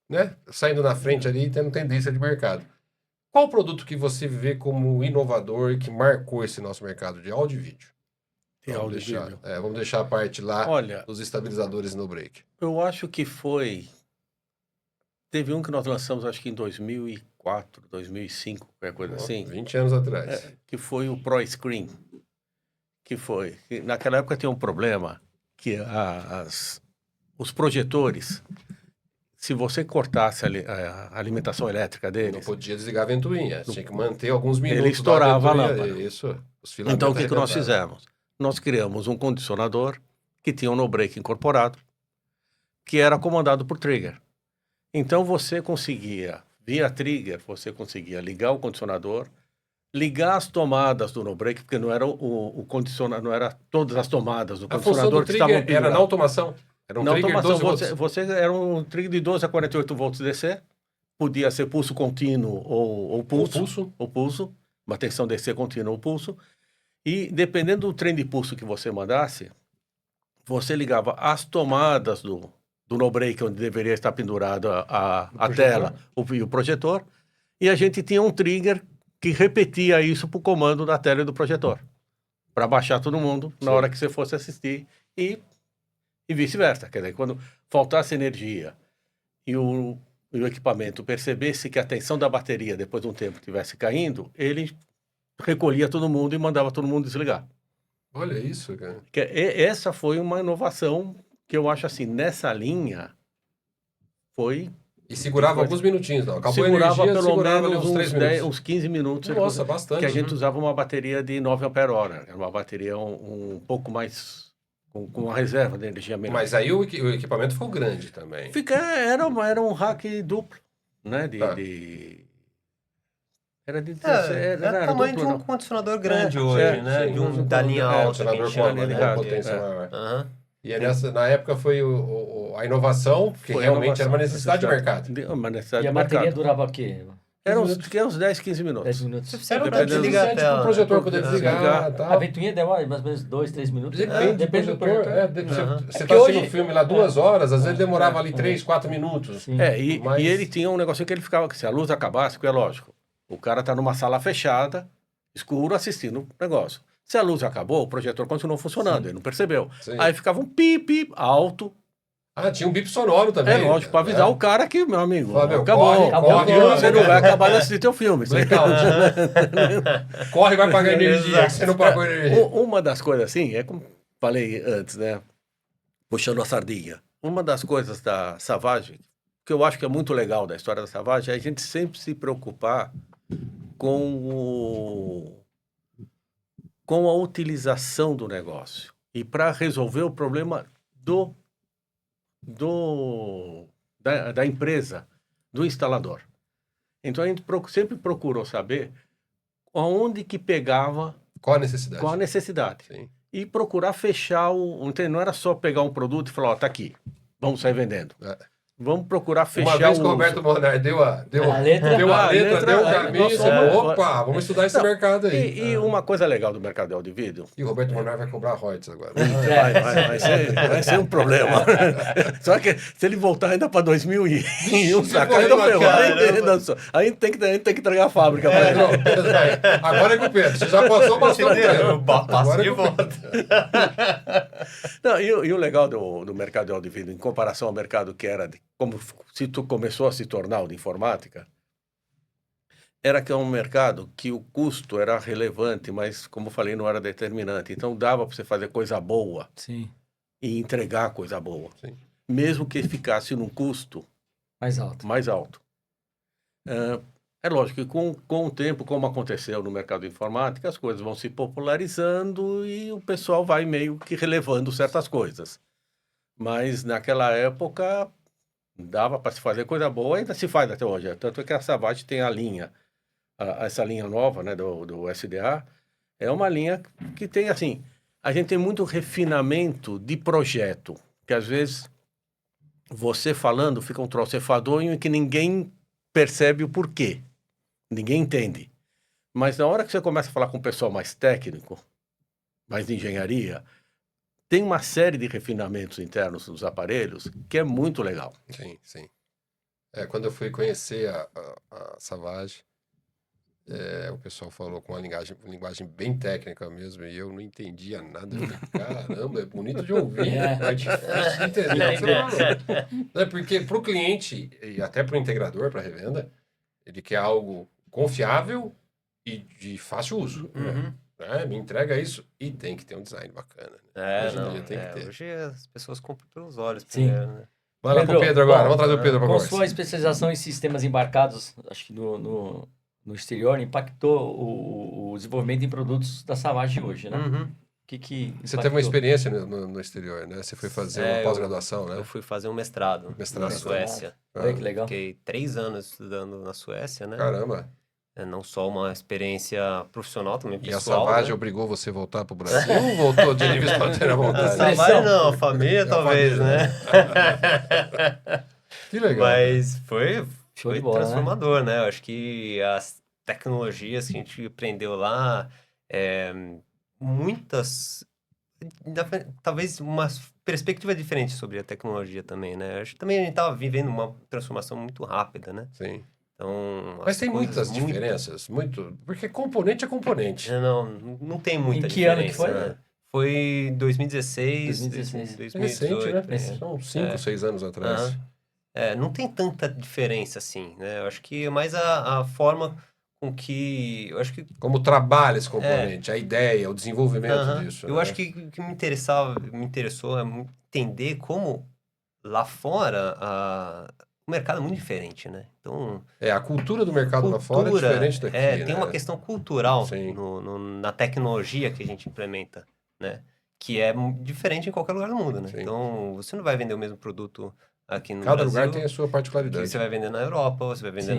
né, saindo na frente ali, tendo tendência de mercado. Qual o produto que você vê como inovador e que marcou esse nosso mercado de áudio e vídeo? Vamos deixar a parte lá dos estabilizadores no break. Eu acho que teve um que nós lançamos, acho que em 2004, 2005, qualquer coisa assim. 20 anos atrás. Que foi o Pro Screen. Naquela época tinha um problema que os projetores, se você cortasse a alimentação elétrica deles... Não podia desligar a ventoinha, tinha que manter alguns minutos. Ele estourava a lâmpada. Isso, então, o que nós fizemos? Nós criamos um condicionador que tinha um no-break incorporado, que era comandado por trigger. Então, você conseguia, via trigger, você conseguia ligar o condicionador, ligar as tomadas do no-break, porque não era o condicionador, não era todas as tomadas do condicionador que estavam penduradas. Era na automação? Era um na trigger automação, 12 volts? Você era um trigger de 12 a 48 volts DC, podia ser pulso contínuo ou pulso. Ou pulso, uma tensão DC contínua ou pulso. E dependendo do trem de pulso que você mandasse, você ligava as tomadas do no-break, onde deveria estar pendurada a tela e o projetor, e a gente tinha um trigger que repetia isso para o comando da tela e do projetor, para baixar todo mundo na hora que você fosse assistir e vice-versa. Quer dizer, quando faltasse energia e o equipamento percebesse que a tensão da bateria, depois de um tempo, estivesse caindo, ele recolhia todo mundo e mandava todo mundo desligar. Olha isso, cara. Essa foi uma inovação que eu acho assim, nessa linha, foi... E segurava alguns minutinhos, não? Acabou segurava a energia, pelo segurava menos uns 3 minutos. uns 15 minutos. Nossa, bastante. Que a gente usava uma bateria de 9 ampere-hora. Era uma bateria um pouco mais... com uma reserva de energia melhor. Mas aí o equipamento foi grande também. Era um rack duplo, né? Era o tamanho duplo, de um condicionador grande hoje, né? Da linha alta. Condicionador com potência maior. E na época foi a inovação, que realmente era uma necessidade de mercado. Uma necessidade E a de bateria mercado. durava o quê? Era uns 10, 15 minutos. 10 minutos. Suficiente para desligar a Tipo tela. o projetor poder desligar e tal. A ventoinha demora mais ou menos 2, 3 minutos. Depende do projetor. Você É tá hoje- assistindo o filme lá 2 horas, às vezes demorava ali 3, 4 minutos. Sim. Mas- E ele tinha um negocinho que ele ficava, que se a luz acabasse, porque é lógico, o cara tá numa sala fechada, escuro, assistindo o negócio. Se a luz acabou, o projetor continuou funcionando, ele não percebeu. Sim. Aí ficava um pip alto, Tinha um bip sonoro também. lógico, para avisar o cara que, meu amigo, Fala, meu, acabou, corre, você não vai acabar de assistir teu filme. Blackout. Corre e vai pagar energia, que você não pagou energia. Uma das coisas assim, é como falei antes, né? Puxando a sardinha. Uma das coisas da Savage, que eu acho que é muito legal da história da Savage, é a gente sempre se preocupar com a utilização do negócio. E para resolver o problema da empresa, do instalador. Então a gente sempre procurou saber aonde que pegava, Qual a necessidade? qual a necessidade. Sim. E procurar fechar não era só pegar um produto e falar, tá aqui, vamos sair vendendo. Vamos procurar fechar Uma vez que o uso. Roberto Monar deu a letra, deu o caminho, nós você somos- falou, opa, vamos estudar esse mercado aí. E uma coisa legal do mercado de áudio e vídeo, E o Roberto Monar vai cobrar royalties agora. vai ser um problema. Só que se ele voltar ainda para 2001, saca, ainda Caramba. ferrou. Aí tem que entregar a fábrica para ele. Não, agora é com o Pedro. Você já passou bastante tempo. Passa Agora de é com o volta. Não, e o legal do mercado de áudio e vídeo, em comparação ao mercado que era, como se tu começou a se tornar o de informática, era que é um mercado que o custo era relevante, mas, como eu falei, não era determinante. Então, dava para você fazer coisa boa Sim. e entregar coisa boa. Sim. Mesmo que ficasse num custo Mais alto. mais alto. É lógico que com o tempo, como aconteceu no mercado de informática, as coisas vão se popularizando e o pessoal vai meio que relevando certas coisas. Mas naquela época dava para se fazer coisa boa, ainda se faz até hoje. Tanto é que a Savage tem a linha, essa linha nova, né, do SDA, é uma linha que tem assim, a gente tem muito refinamento de projeto, que às vezes você falando fica um troço enfadonho e que ninguém percebe o porquê. Ninguém entende. Mas na hora que você começa a falar com o pessoal mais técnico, mais de engenharia, tem uma série de refinamentos internos dos aparelhos que é muito legal. Sim, sim. Quando eu fui conhecer a Savage, o pessoal falou com uma linguagem bem técnica mesmo, e eu não entendia nada. Eu falei, caramba, é bonito de ouvir, é difícil de entender. Porque para o cliente, e até para o integrador, para a revenda, ele quer algo confiável e de fácil uso. Me entrega isso e tem que ter um design bacana. Hoje em dia tem que ter. Hoje as pessoas compram pelos olhos Sim. primeiro, né? Vai lá pro Pedro agora, vamos trazer o Pedro para Com conversa. sua especialização em sistemas embarcados, acho que no exterior, impactou o desenvolvimento em produtos da Savage hoje, né? Que Você impactou? teve uma experiência no exterior, né? Você foi fazer uma pós-graduação, né? Eu fui fazer um mestrado na Suécia. Olha que legal. Fiquei 3 anos estudando na Suécia, né? Caramba. Não só uma experiência profissional, também E a pessoal. Savage obrigou você a voltar pro Brasil ou voltou de livre espontânea vontade? A Savage não, a família talvez, né? Que legal. Mas foi de bola, transformador, né? Eu acho que as tecnologias que a gente aprendeu lá, muitas... Talvez uma perspectiva diferente sobre a tecnologia também, né? Acho que também a gente estava vivendo uma transformação muito rápida, né? Sim. Então, Mas tem muitas diferenças, porque componente é componente. Não tem muita Em que diferença. ano que foi? Né? Foi 2016, 2016. 2018. Recente, né? São 5, 6 anos atrás. Não tem tanta diferença assim, né? Eu acho que é mais a forma com que... Eu acho que... Como trabalha esse componente, a ideia, o desenvolvimento disso. Eu acho que o que me interessou é entender como lá fora o mercado é muito diferente, né? Então... a cultura do mercado lá fora é diferente daqui, tem uma questão cultural Sim. na tecnologia que a gente implementa, né? Que é diferente em qualquer lugar do mundo, né? Sim. Então, você não vai vender o mesmo produto aqui no Cada Brasil, lugar tem a sua particularidade. que você vai vender na Europa, você vai vender Sim.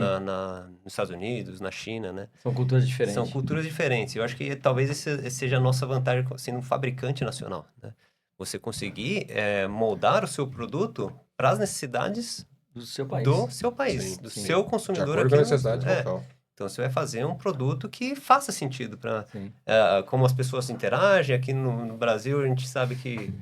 nos Estados Unidos, na China, né? São culturas diferentes. São culturas diferentes. Eu acho que talvez esse seja a nossa vantagem sendo um fabricante nacional, né? Você conseguir moldar o seu produto para as necessidades do seu país. Sim, do sim. seu De consumidor acordo aqui com a no- necessidade local. Então, você vai fazer um produto que faça sentido para Sim. como as pessoas interagem. Aqui no Brasil, a gente sabe que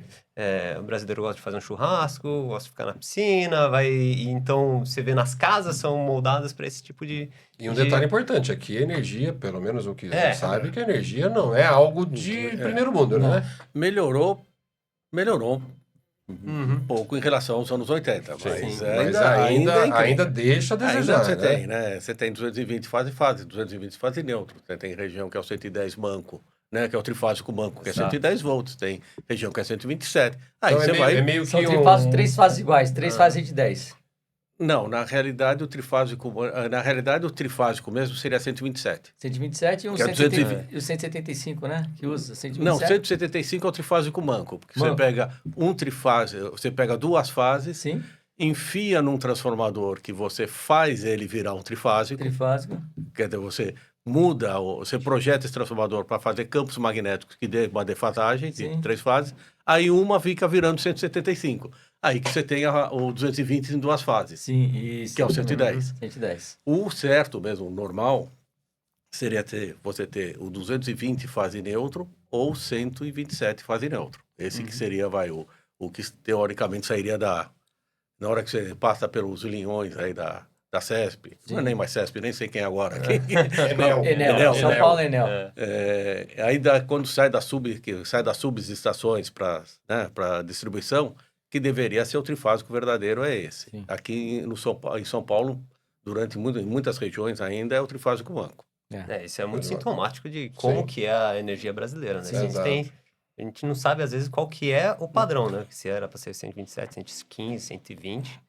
o brasileiro gosta de fazer um churrasco, gosta de ficar na piscina, e então você vê nas casas são moldadas para esse tipo de... E um detalhe importante, aqui a energia, pelo menos o que a gente sabe, que a energia não é algo de primeiro mundo, né? Melhorou um pouco em relação aos anos 80, Sim. mas ainda deixa a desejar, ainda você né? tem, né? Você tem 220 fase, 220 fase neutro. Você tem região que é o 110 manco, né? Que é o trifásico manco, que é 110 volts. Tem região que é 127. Aí Então você vai... é meio São que trifásicos, 3 fases iguais, 3 fases de 10. Não, na realidade o trifásico mesmo seria 127. 127 e Que é 220. e o 175, né? Que usa 127. Não, 175 é o trifásico manco, porque você pega você pega 2 fases, Sim, enfia num transformador que você faz ele virar um trifásico, trifásico. quer dizer, você projeta esse transformador para fazer campos magnéticos que dê uma defasagem de Sim. 3 fases, aí uma fica virando 175. Aí que você tem o 220 em 2 fases, Sim, isso. que é o 110. 110. O certo mesmo, o normal, seria você ter o 220 fase neutro ou 127 fase neutro. Esse que seria, o que teoricamente sairia na hora que você passa pelos linhões aí da CESP. Não é nem mais CESP, nem sei quem é agora. Enel, São Paulo Enel. Ainda quando sai das subestações para distribuição, que deveria ser o trifásico verdadeiro é esse. Sim. Aqui em São Paulo, em muitas regiões ainda, é o trifásico manco. Isso é muito sintomático de como que é a energia brasileira, né? A gente não sabe, às vezes, qual que é o padrão, né? Se era para ser 127, 115, 120.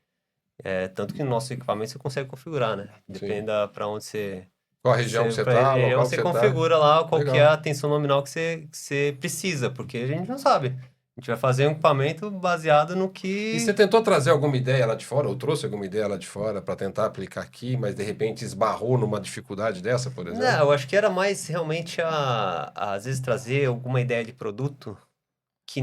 Tanto que no nosso equipamento você consegue configurar, né? Depende para onde você... Qual a região que você está, local que você você configura lá qual que Legal. é a tensão nominal que você precisa, porque a gente não sabe. A gente vai fazer um equipamento baseado no que... E você tentou trazer alguma ideia lá de fora, ou trouxe alguma ideia lá de fora para tentar aplicar aqui, mas de repente esbarrou numa dificuldade dessa, por exemplo? Não, eu acho que era mais realmente às vezes trazer alguma ideia de produto que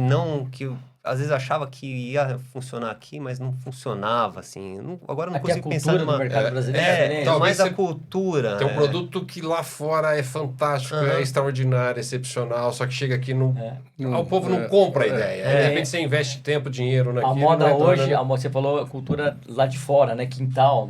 às vezes achava que ia funcionar aqui, mas não funcionava, assim. Agora eu não Aqui a consigo pensar cultura do numa... mercado brasileiro é É, diferente. talvez mais a você cultura. Tem um produto que lá fora é fantástico, é extraordinário, excepcional, só que chega aqui o povo não compra a ideia. Aí, de repente você investe tempo, dinheiro naquilo. A moda não retorna, hoje, né? você falou a cultura lá de fora, né? Quintal,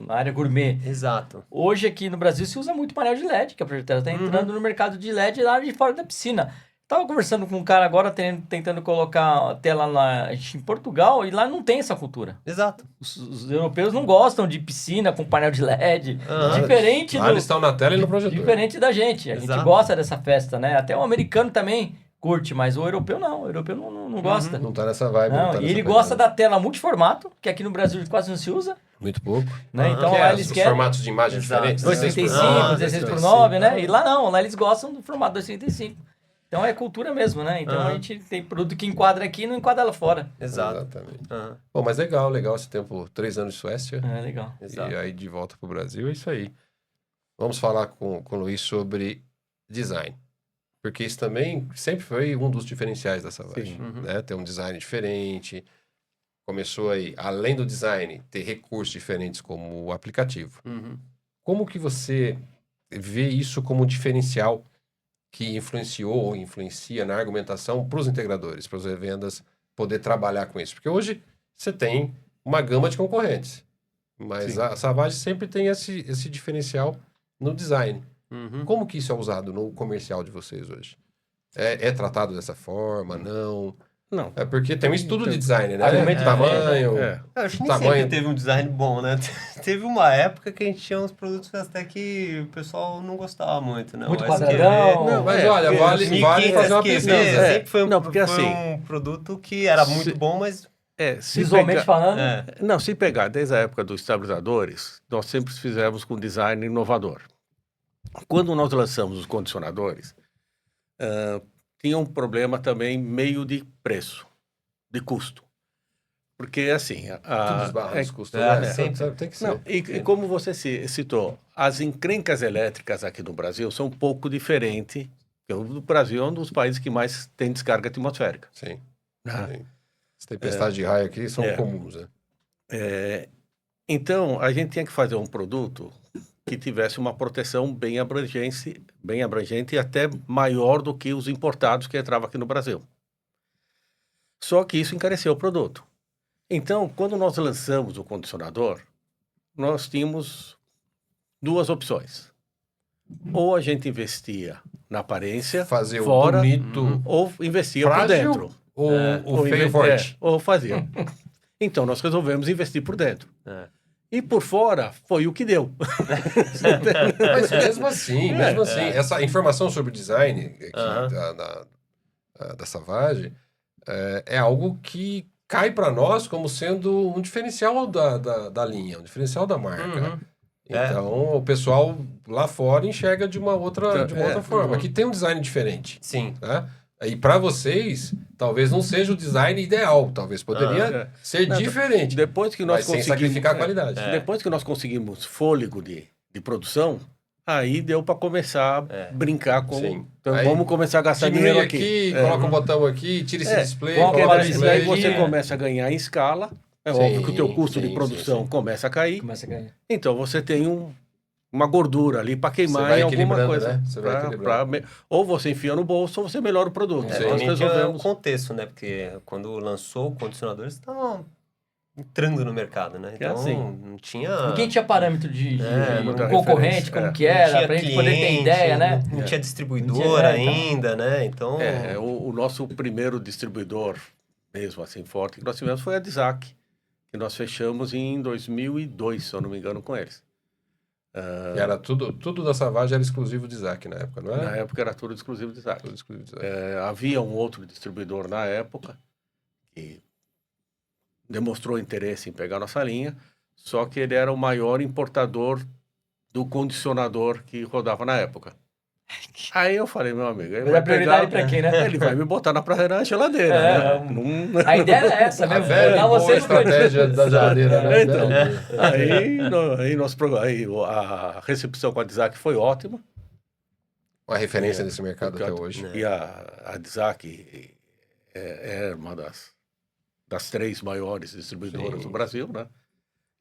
na área gourmet. Exato. Hoje aqui no Brasil se usa muito painel de LED, que a projetada está entrando no mercado de LED lá de fora da piscina. Tava conversando com um cara agora tentando colocar a tela lá em Portugal e lá não tem essa cultura. Exato. Os europeus não gostam de piscina com painel de LED. Diferente Lá eles estão na tela e no projetor. Diferente da gente. A gente Exato. gosta dessa festa, né? Até o americano também curte, mas o europeu não. O europeu não gosta. Não tá nessa vibe. Não, tá e nessa ele pegada. gosta da tela multiformato, que aqui no Brasil quase não se usa. Muito pouco. Né? Então Que lá é eles os querem formatos de imagem Exato. diferentes. 235, 16 por 9, né? né? E lá não, lá eles gostam do formato 235. Então é cultura mesmo, né? Então a gente tem produto que enquadra aqui e não enquadra lá fora. Exato. Exatamente. Aham. Bom, mas legal esse tempo, 3 anos de Suécia. É legal. Exato. E aí de volta pro Brasil, é isso aí. Vamos falar com o Luiz sobre design. Porque isso também sempre foi um dos diferenciais da Savage. Né? Ter um design diferente. Começou aí, além do design, ter recursos diferentes como o aplicativo. Como que você vê isso como diferencial que influenciou ou influencia na argumentação para os integradores, para as revendas poder trabalhar com isso? Porque hoje você tem uma gama de concorrentes, mas a Savage sempre tem esse diferencial no design. Como que isso é usado no comercial de vocês hoje? É tratado dessa forma? Não? Não. É porque tem um estudo de design, né? Argumento Tamanho. É. Eu acho que nem Tamanho. sempre teve um design bom, né? Teve uma época que a gente tinha uns produtos até que o pessoal não gostava muito, né? Muito O quadradão. Não, mas É, olha, vale 1500 fazer uma SQV, pesquisa. sempre foi Não, porque foi assim, um produto que era muito bom, mas... Se Visualmente falando, Não, se pegar desde a época dos estabilizadores, nós sempre fizemos com design inovador. Quando nós lançamos os condicionadores, tinha um problema também meio de preço, de custo. Porque, assim... Tudo esbarra nos custos, é, né? sempre. Tem que ser. Não, e como você citou, as encrencas elétricas aqui no Brasil são um pouco diferentes. O Brasil é um dos países que mais tem descarga atmosférica. Sim. Ah. Sim. As tempestades de raio aqui são comuns, né? Então, a gente tinha que fazer um produto que tivesse uma proteção bem abrangente e até maior do que os importados que entravam aqui no Brasil. Só que isso encareceu o produto. Então, quando nós lançamos o condicionador, nós tínhamos duas opções. Ou a gente investia na aparência, Fazer fora, o bonito ou investia por frágil dentro. ou o feio forte. Ou fazia. Então, nós resolvemos investir por dentro. E por fora, foi o que deu. Mas mesmo assim, essa informação sobre o design aqui da Savage é algo que cai para nós como sendo um diferencial da linha, um diferencial da marca. Então, o pessoal lá fora enxerga de uma outra forma. Aqui tem um design diferente. Sim. Né? E para vocês, talvez não seja o design ideal. Talvez poderia ser diferente. Depois que nós mas sem sacrificar a qualidade. Depois que nós conseguimos fôlego de produção, aí deu para começar a brincar com... Sim. Então, Aí vamos começar a gastar Diminui dinheiro aqui, aqui. coloca um botão aqui, tira esse display, Porque coloca daí display. você começa a ganhar em escala. É Sim, óbvio que o teu custo de sim, produção sim. começa a cair. começa a ganhar. Então, você tem uma gordura ali para Você queimar vai em alguma equilibrando, coisa. né? Você vai equilibrando. Ou você enfia no bolso ou você melhora o produto. Sim. Nós Realmente é o resolvemos... contexto, né? Porque quando lançou o condicionador, eles estavam entrando no mercado, né? Então, assim. não tinha... Ninguém tinha parâmetro de muita um concorrente, referência. como que não era, tinha pra gente poder ter cliente, ideia, né? Não tinha distribuidor Não tinha, então. ainda, né? Então... O nosso primeiro distribuidor, mesmo assim, forte, que nós tivemos foi a Dizac, que nós fechamos em 2002, se eu não me engano, com eles. E era tudo da Savage era exclusivo de Isaac na época, não é? Na época era tudo exclusivo de Dizac. Tudo exclusivo de Isaac. Havia um outro distribuidor na época que demonstrou interesse em pegar nossa linha, só que ele era o maior importador do condicionador que rodava na época. Aí eu falei, meu amigo, ele Mas vai a prioridade pegar, pra quem, né? ele vai me botar na geladeira. Né? Não- A ideia era essa, A mesmo. velha e Botar boa você no estratégia da geladeira, né? Então, aí a recepção com a Dizac foi ótima. Uma referência desse mercado até hoje. E a Dizac é uma das 3 maiores distribuidoras do Brasil, né?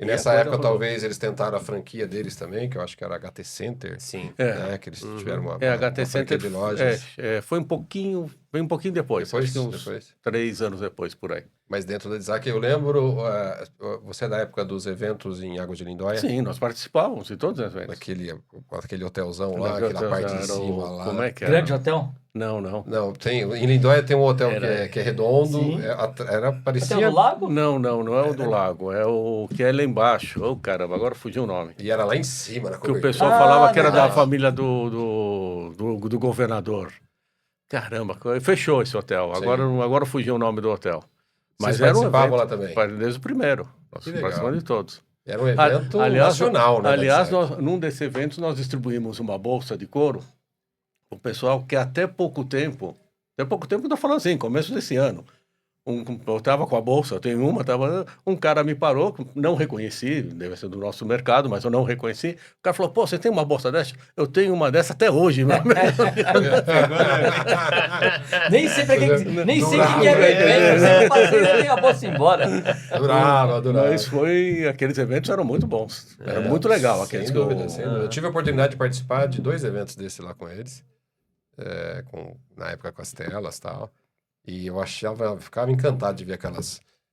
E E nessa a coisa época, rodou. talvez, eles tentaram a franquia deles também, que eu acho que era HT Center, Sim. né? Que eles tiveram uma HT franquia Center de lojas. foi um pouquinho depois. Acho que uns Depois. 3 anos depois, por aí. Mas dentro da Dzac, eu lembro, você é da época dos eventos em Água de Lindóia? Sim, nós participávamos de todos os eventos. Aquele hotelzão lá, aquela parte de cima lá. Como é que era? Grande hotel? Não. Não, em Lindóia tem um hotel Era- que é redondo, Sim. era Hotel parecia... do Lago? Não é o do Lago, é o que é lá embaixo. Ô, caramba, agora fugiu o nome. E era lá em cima, na Que o cobertura. pessoal falava que era da verdade. família do governador. Caramba, fechou esse hotel. Sim. Agora fugiu o nome do hotel. Vocês era um participavam evento, lá também? desde o primeiro. Nós Que legal. participamos de todos. Era um evento Aliás, nacional, né? da Aliás, Dzac. num desses eventos, nós distribuímos uma bolsa de couro para o pessoal que até pouco tempo, estou falando assim, começo desse ano, eu estava com a bolsa, eu tenho uma, um cara me parou, não reconheci, deve ser do nosso mercado, mas eu não reconheci. O cara falou, pô, você tem uma bolsa dessa? Eu tenho uma dessa até hoje. Nem sei pra quem, nem sei quem que é meu evento. Você passei e tem a bolsa embora. Adorava. Mas aqueles eventos eram muito bons. Era muito legal aqueles Sem que eu- dúvida, sem dúvida. Eu tive a oportunidade de participar de 2 eventos desse lá com eles, na época com as telas e tal. E eu ficava encantado de ver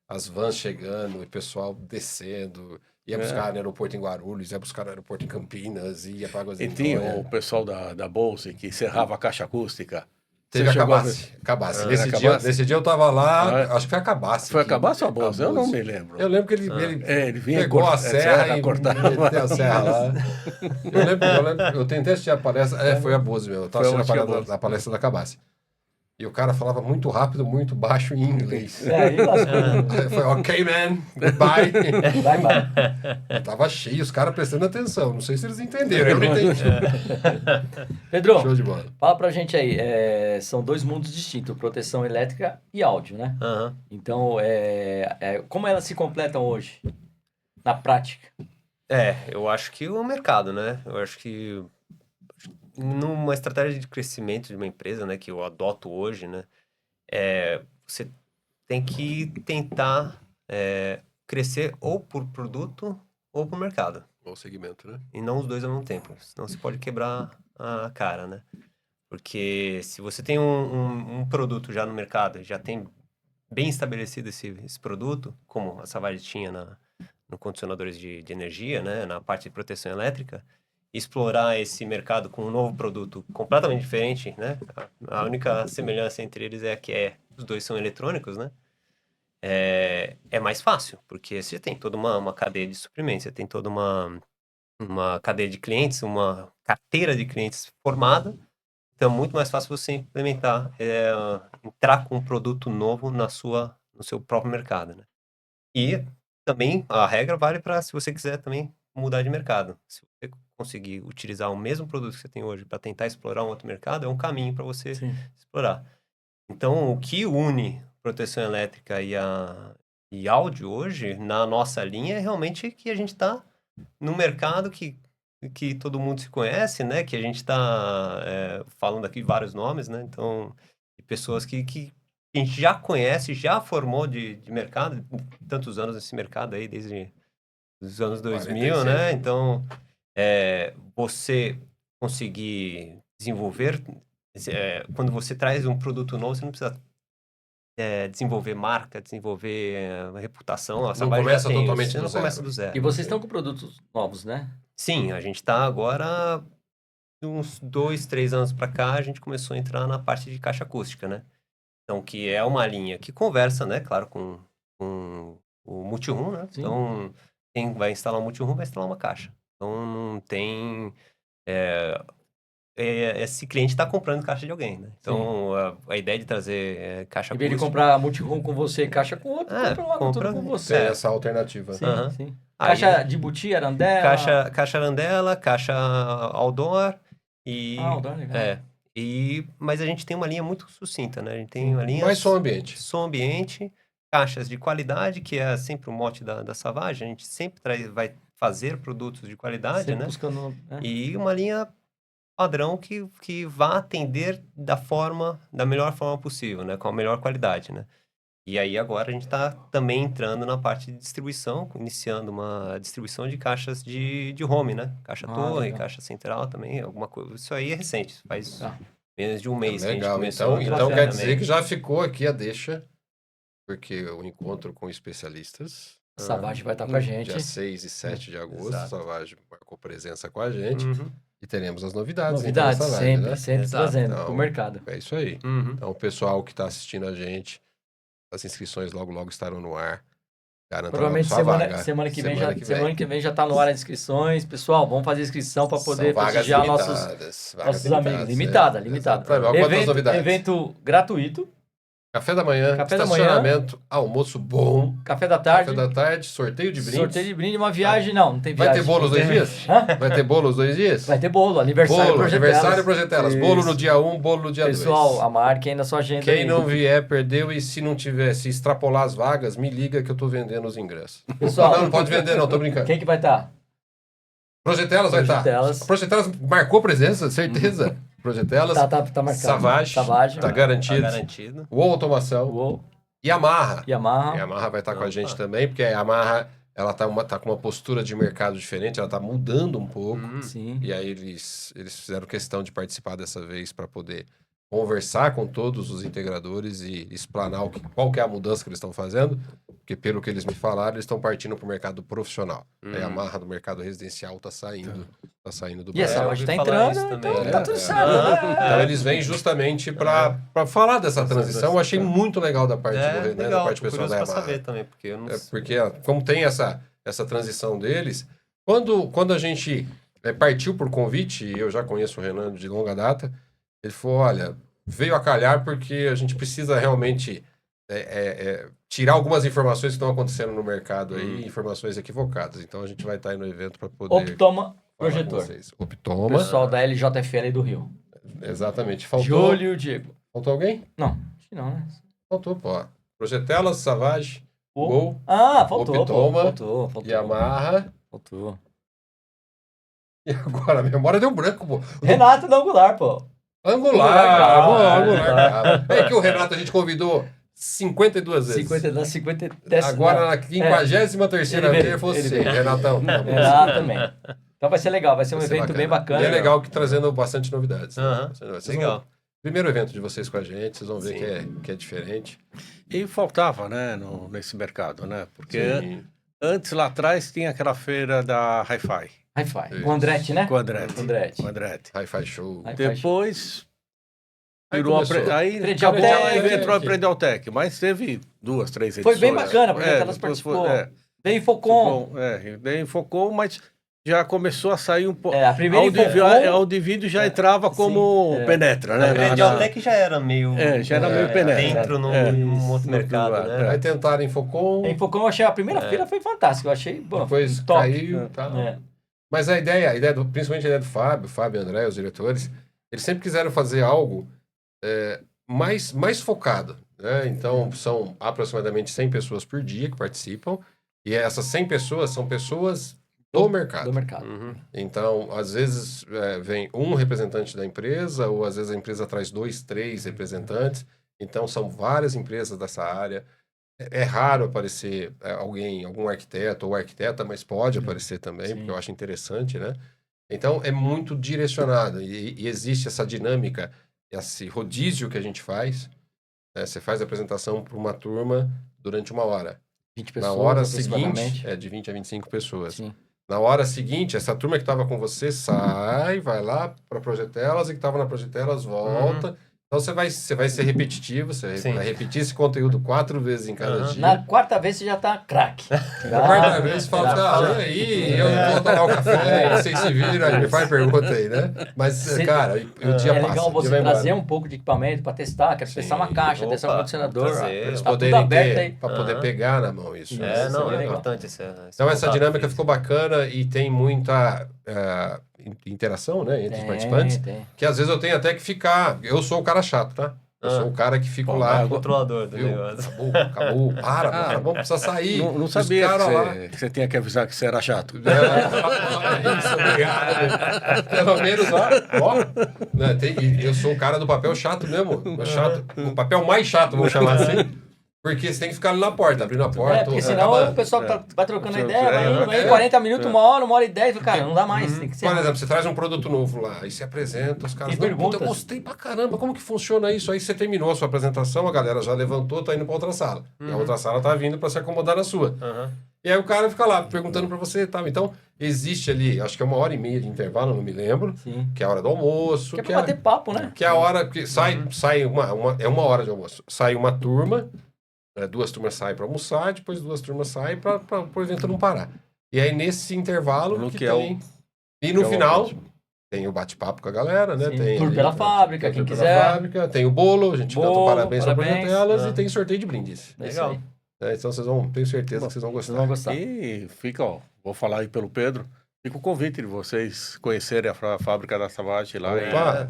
as vans chegando, e o pessoal descendo, ia buscar no aeroporto em Guarulhos, ia buscar no aeroporto em Campinas, ia para Águas de E tinha Lindóia. o pessoal da Bolsa que serrava a caixa acústica. Teve a Você chegou a Cabace. Ah, Nesse era dia, Cabace? nesse dia eu tava lá, Ah, acho que foi a Cabace. Foi que- acabar sua bolsa? Eu não Cabace. me lembro. Eu lembro que ele Ele vinha pegou a serra e cortava. meteu a serra lá. Eu lembro, eu tentei assistir a palestra, foi a Bose mesmo, eu tava Foi assistindo a Bose. a palestra da Cabace. E o cara falava muito rápido, muito baixo em inglês. Aí lascou. Aí foi, ok, man, goodbye. Vai. Tava cheio, os caras prestando atenção. Não sei se eles entenderam, eu não entendi. Pedro, Show de bola. fala pra gente aí. São 2 mundos distintos, proteção elétrica e áudio, né? Aham. Então, como elas se completam hoje? Na prática. Eu acho que o mercado, né? Eu acho que numa estratégia de crescimento de uma empresa, né, que eu adoto hoje, né, você tem que tentar crescer ou por produto ou por mercado. Bom segmento, né? E não os dois ao mesmo tempo. Senão você pode quebrar a cara, né? Porque se você tem um produto já no mercado, já tem bem estabelecido esse produto, como a Savage tinha no condicionadores de energia, né? Na parte de proteção elétrica, explorar esse mercado com um novo produto completamente diferente, né? A única semelhança entre eles é que os dois são eletrônicos, né? É mais fácil, porque você tem toda uma cadeia de suprimentos, você tem toda uma cadeia de clientes, uma carteira de clientes formada, então é muito mais fácil você implementar, entrar com um produto novo no seu próprio mercado, né? E também a regra vale para se você quiser também mudar de mercado. Se você conseguir utilizar o mesmo produto que você tem hoje para tentar explorar um outro mercado, é um caminho para você explorar. Então, o que une proteção elétrica e áudio hoje, na nossa linha, é realmente que a gente está no mercado que todo mundo se conhece, né? Que a gente está falando aqui vários nomes, né? Então, de pessoas que a gente já conhece, já formou de mercado, tantos anos nesse mercado aí, desde os anos 2000, 46, né? Então, você conseguir desenvolver... quando você traz um produto novo, você não precisa desenvolver marca, desenvolver reputação. Não começa totalmente você do não zero. começa do zero. E vocês estão com produtos novos, né? Sim, a gente está agora, uns 2, 3 anos para cá, a gente começou a entrar na parte de caixa acústica, né? Então, que é uma linha que conversa, né? Claro, com o multi-room, né? Sim. Então, quem vai instalar um multi-room vai instalar uma caixa. Então, não tem... esse cliente está comprando caixa de alguém, né? Então, a ideia de trazer caixa Em vez de acústica... comprar multi-room com você e caixa com outro, compra logo tudo com Tem você. essa alternativa. Sim, Aham. sim. Aí- Caixa de buti, arandela. Caixa Arandela, caixa outdoor e... Outdoor, legal. Mas a gente tem uma linha muito sucinta, né? A gente tem uma linha... Mais som ambiente. Som ambiente, caixas de qualidade, que é sempre o mote da Savage. A gente sempre vai fazer produtos de qualidade, Sempre né? buscando... E uma linha padrão que vá atender da melhor forma possível, né? Com a melhor qualidade, né? E aí agora a gente está também entrando na parte de distribuição, iniciando uma distribuição de caixas de home, né? Caixa torre, legal. caixa central também, alguma coisa. Isso aí é recente, faz Tá. menos de um mês que a gente Legal, começou. então a quer trazer dizer também. que já ficou aqui a deixa, porque o encontro com especialistas, Savage vai estar com a gente. dia 6 e 7 de agosto, Exato. Savage marcou presença com a gente, Uhum, e teremos as novidades, Novidades, então, nessa live, sempre, né? sempre Exato. trazendo Então, pro mercado. É isso aí. uhum. Então, o pessoal que está assistindo a gente, as inscrições logo estarão no ar. Garanta Provavelmente logo sua semana, vaga. semana que vem Semana já já tá no ar as inscrições. Pessoal, vamos fazer inscrição para poder São vagas prestigiar limitadas, nossos amigos. Limitada. Exatamente. Quantas novidades? Evento gratuito, Café da manhã, Café da manhã. estacionamento, almoço bom, café da tarde, café da tarde, sorteio de brindes. sorteio de brinde, uma viagem. Não tem Vai viagem. ter bolo os 2 dias? Hã? Vai ter bolo os 2 dias? Vai ter bolo, aniversário Bolo, Projetelas. aniversário Projetelas. Bolo no Isso. dia 1, bolo no dia 2. Pessoal, marquem aí na sua agenda. Quem aí. não vier, perdeu. E se não tiver, se extrapolar as vagas, me liga que eu tô vendendo os ingressos. Pessoal, Não pode vender não, tô brincando. quem que vai estar? Projetelas vai estar. Projetelas. Projetelas marcou presença, certeza. Projetelas, Tá marcado. Savage, tá garantido. Tá garantido. Uou Automação, Uou, Yamaha. Yamaha. Yamaha vai estar com a Opa. gente também, porque a Yamaha, ela tá com uma postura de mercado diferente, ela tá mudando um pouco. Sim. E aí eles fizeram questão de participar dessa vez para poder conversar com todos os integradores e explanar qual que é a mudança que eles estão fazendo, porque pelo que eles me falaram, eles estão partindo para o mercado profissional. A Yamaha do mercado residencial tá saindo do E essa Brasil. loja ouvi tá falar entrando, isso então também, tá né? tudo É. certo. Então eles vêm justamente para falar dessa transição. Eu achei muito legal da parte do Renan, da legal, parte tô pessoal da curioso pra Yamaha. saber também, porque eu não Porque como tem essa transição deles, quando a gente partiu por convite, e eu já conheço o Renan de longa data, ele falou, olha, veio a calhar porque a gente precisa realmente tirar algumas informações que estão acontecendo no mercado aí, informações equivocadas. Então a gente vai estar aí no evento para poder Optoma falar com Projetor. vocês. Optoma, Pessoal da LJFL do Rio. exatamente. Faltou Júlio e Diego. alguém? Não, acho que não, né? Faltou, pô. Projetelas, Savage, Uou. Gol, Faltou, Optoma, faltou. Yamaha. Faltou. E agora a memória deu branco, pô. Renato da Angular, pô. Angular, Angular. cara. É que o Renato a gente convidou 52 vezes. 50 Agora na 53ª Ele vez veio, ele falou ele assim, veio. Renatão. Exatamente. Então vai ser legal, vai ser um Vai ser evento bem bacana. bacana. E é legal que trazendo bastante novidades. né? Aham, Vocês legal. vão- Primeiro evento de vocês com a gente, vocês vão ver Sim. que é diferente. E faltava, né, nesse mercado, né? Porque Sim. antes, lá atrás, tinha aquela feira da Hi-Fi, Hi-Fi. Com o Andretti, né? com o Andretti. Com o Andretti. Com o Andretti. Hi-Fi Show. Hi-Fi Depois, Aí virou começou. aí Predialtec. acabou, aí entrou a Predialtec, mas teve 2, 3 edições. Foi bem bacana, porque elas depois participou. foi- Daí Infocom. daí enfocou, mas já começou a sair um pouco. A primeira A Infocom. Audivídeo já entrava como sim, penetra, né? A Predialtec já era meio... já era meio penetra. Dentro num outro mercado, né? Aí tentaram Infocom, A Infocom, eu achei a primeira feira foi fantástica. Eu achei, bom, depois top. caiu. Tá. É. Mas principalmente a ideia do Fábio, André, os diretores, eles sempre quiseram fazer algo mais focado. Né? Então, são aproximadamente 100 pessoas por dia que participam, e essas 100 pessoas são pessoas do mercado. Do mercado. Uhum. Então, às vezes, vem um representante da empresa, ou às vezes a empresa traz 2, 3 representantes. Então, são várias empresas dessa área. É raro aparecer algum arquiteto ou arquiteta, mas pode aparecer também, Sim. porque eu acho interessante, né? Então, é muito direcionado. E existe essa dinâmica, esse rodízio que a gente faz. Né? Você faz a apresentação para uma turma durante 1 hora. 20 pessoas, Na hora aproximadamente. seguinte, é de 20 a 25 pessoas. Sim. Na hora seguinte, essa turma que estava com você sai, vai lá para Projetelas, e que estava na Projetelas volta. Então você vai ser repetitivo, você Sim. vai repetir esse conteúdo 4 vezes em cada dia. Na quarta vez você já tá craque. Na quarta vez você fala, e aí, eu vou tomar o café, vocês se viram, aí me faz pergunta aí, né? Mas, cara, o dia É passa, legal o dia você vai embora. trazer um pouco de equipamento para testar, quer testar uma caixa, testar um Opa, condicionador. trazer. Pra eles Tá tudo poderem aberto aí. para poder pegar na mão isso. É, não, bem é legal. importante esse Então essa contato dinâmica físico. ficou bacana e tem muita interação, né, entre os participantes. Tem. Que às vezes eu tenho até que ficar. Eu sou o cara chato, tá? Eu sou o cara que fico Pô, lá. O controlador do Viu? negócio. Acabou. Para, vamos precisar sair. Não Os sabia caras lá. que você tinha que avisar que você era chato. Isso, obrigado. Pelo menos, ó. Né, eu sou o cara do papel chato mesmo. Chato. O papel mais chato, vamos chamar assim. Porque você tem que ficar ali na porta, abrindo a porta. Porque senão acabando. o pessoal vai trocando Você- ideia, você- vai 40 minutos, 1 hora e 10, cara, não dá mais, tem que ser. Por exemplo, você traz um produto novo lá, aí você apresenta, os caras E não, puta, perguntas. eu gostei pra caramba, como que funciona isso? Aí você terminou a sua apresentação, a galera já levantou, tá indo pra outra sala. E a outra sala tá vindo pra se acomodar na sua. Aham. E aí o cara fica lá perguntando pra você e tal. Então, existe ali, acho que é 1h30 de intervalo, não me lembro, Sim. que é a hora do almoço, Que é pra bater papo, né? que é a hora que sai é 1 hora de almoço. Sai uma turma, 2 turmas saem para almoçar, depois 2 turmas saem para o evento não parar. E aí nesse intervalo No que que é tem... E no que é o final ótimo. tem o bate-papo com a galera, né? Sim, Tem tour ali, pela fábrica, tem quem tour pela quiser. fábrica, tem o bolo, a gente canta Bolo, o parabéns ao parabéns, projeto delas né? e tem sorteio de brindes. É isso Legal. aí. Então vocês vão, tenho certeza que vocês vão Vocês gostar. vão gostar. E fica, ó, vou falar aí pelo Pedro, fica o convite de vocês conhecerem a fábrica da Savage lá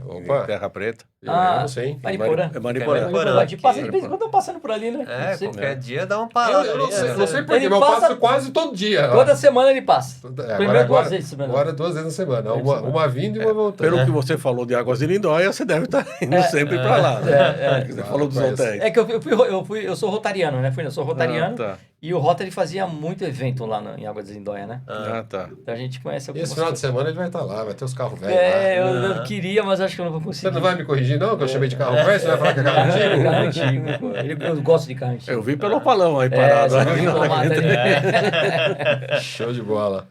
Opa. em Terra Preta. Eu sei. Mariporã. É Mariporã. Mariporã. A gente passa de vez em quando, eu tô passando por ali, né? É, Sempre. qualquer dia dá uma parada. Eu não ali, sei, né? não sei porquê, Ele mas eu passa passo quase todo dia. Toda semana ele passa. Primeiro duas vezes, semana. Agora 2 vezes na semana. Uma vindo e uma voltando. Pelo que você falou de Águas de Lindóia, você deve estar indo sempre para lá. Né? Você falou dos hotéis. É que eu sou rotariano, né? Eu sou rotariano. Tá. E o Rotary fazia muito evento lá em Águas de Lindóia, né? Tá. Então a gente conhece E algumas esse final de coisas. semana ele vai estar lá, vai ter os carros velhos Eu lá. queria, mas acho que eu não vou conseguir. Você não vai me corrigir, não? Que eu chamei de carro velho? Você vai falar que é carro antigo? Carro antigo, pô. Eu gosto de carro antigo. Eu vi pelo opalão aí parado. Você viu o diplomata ali? Show de bola.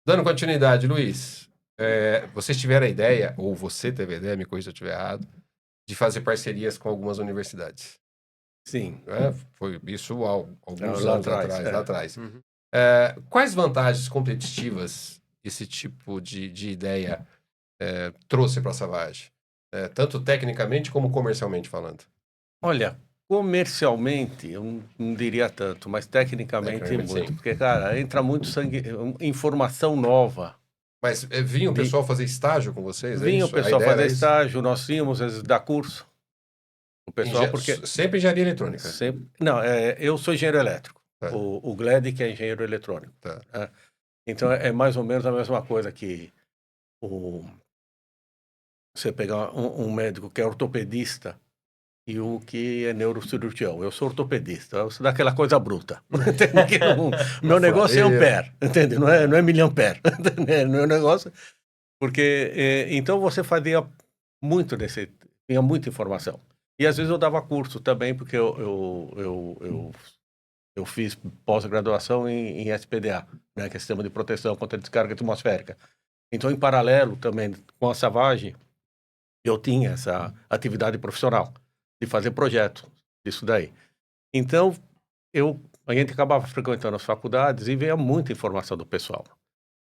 Dando continuidade, Luiz, vocês tiveram a ideia, ou você teve a ideia, me corrija se eu estiver errado, de fazer parcerias com algumas universidades. Sim. Né? Foi isso há alguns Lá anos atrás, lá atrás. Uhum. Quais vantagens competitivas esse tipo de ideia trouxe para a Savage? Tanto tecnicamente como comercialmente falando. Olha, comercialmente, eu não diria tanto, mas tecnicamente Tecnicamente, muito. sim. Porque, cara, entra muito informação nova. Mas vinha o pessoal fazer estágio com vocês? Vinha o isso? A pessoal ideia era fazer isso? estágio, nós tínhamos, às vezes, dar curso. O pessoal, porque... Sempre engenharia eletrônica. Sempre... Não, eu sou engenheiro elétrico. Tá. O Gled que é engenheiro eletrônico. Tá. Né? Então, é mais ou menos a mesma coisa que você pegar um médico que é ortopedista e o que é neurocirurgião. Eu sou ortopedista, eu sou daquela coisa bruta. Entende? Que meu negócio é ampere, entende? Não é miliampere. Meu negócio... Porque, então, você fazia muito tinha muita informação. E, às vezes, eu dava curso também, porque eu fiz pós-graduação em SPDA, né, que é Sistema de Proteção contra a Descarga Atmosférica. Então, em paralelo também com a Savage, eu tinha essa atividade profissional de fazer projeto disso daí. Então, a gente acabava frequentando as faculdades e veio muita informação do pessoal.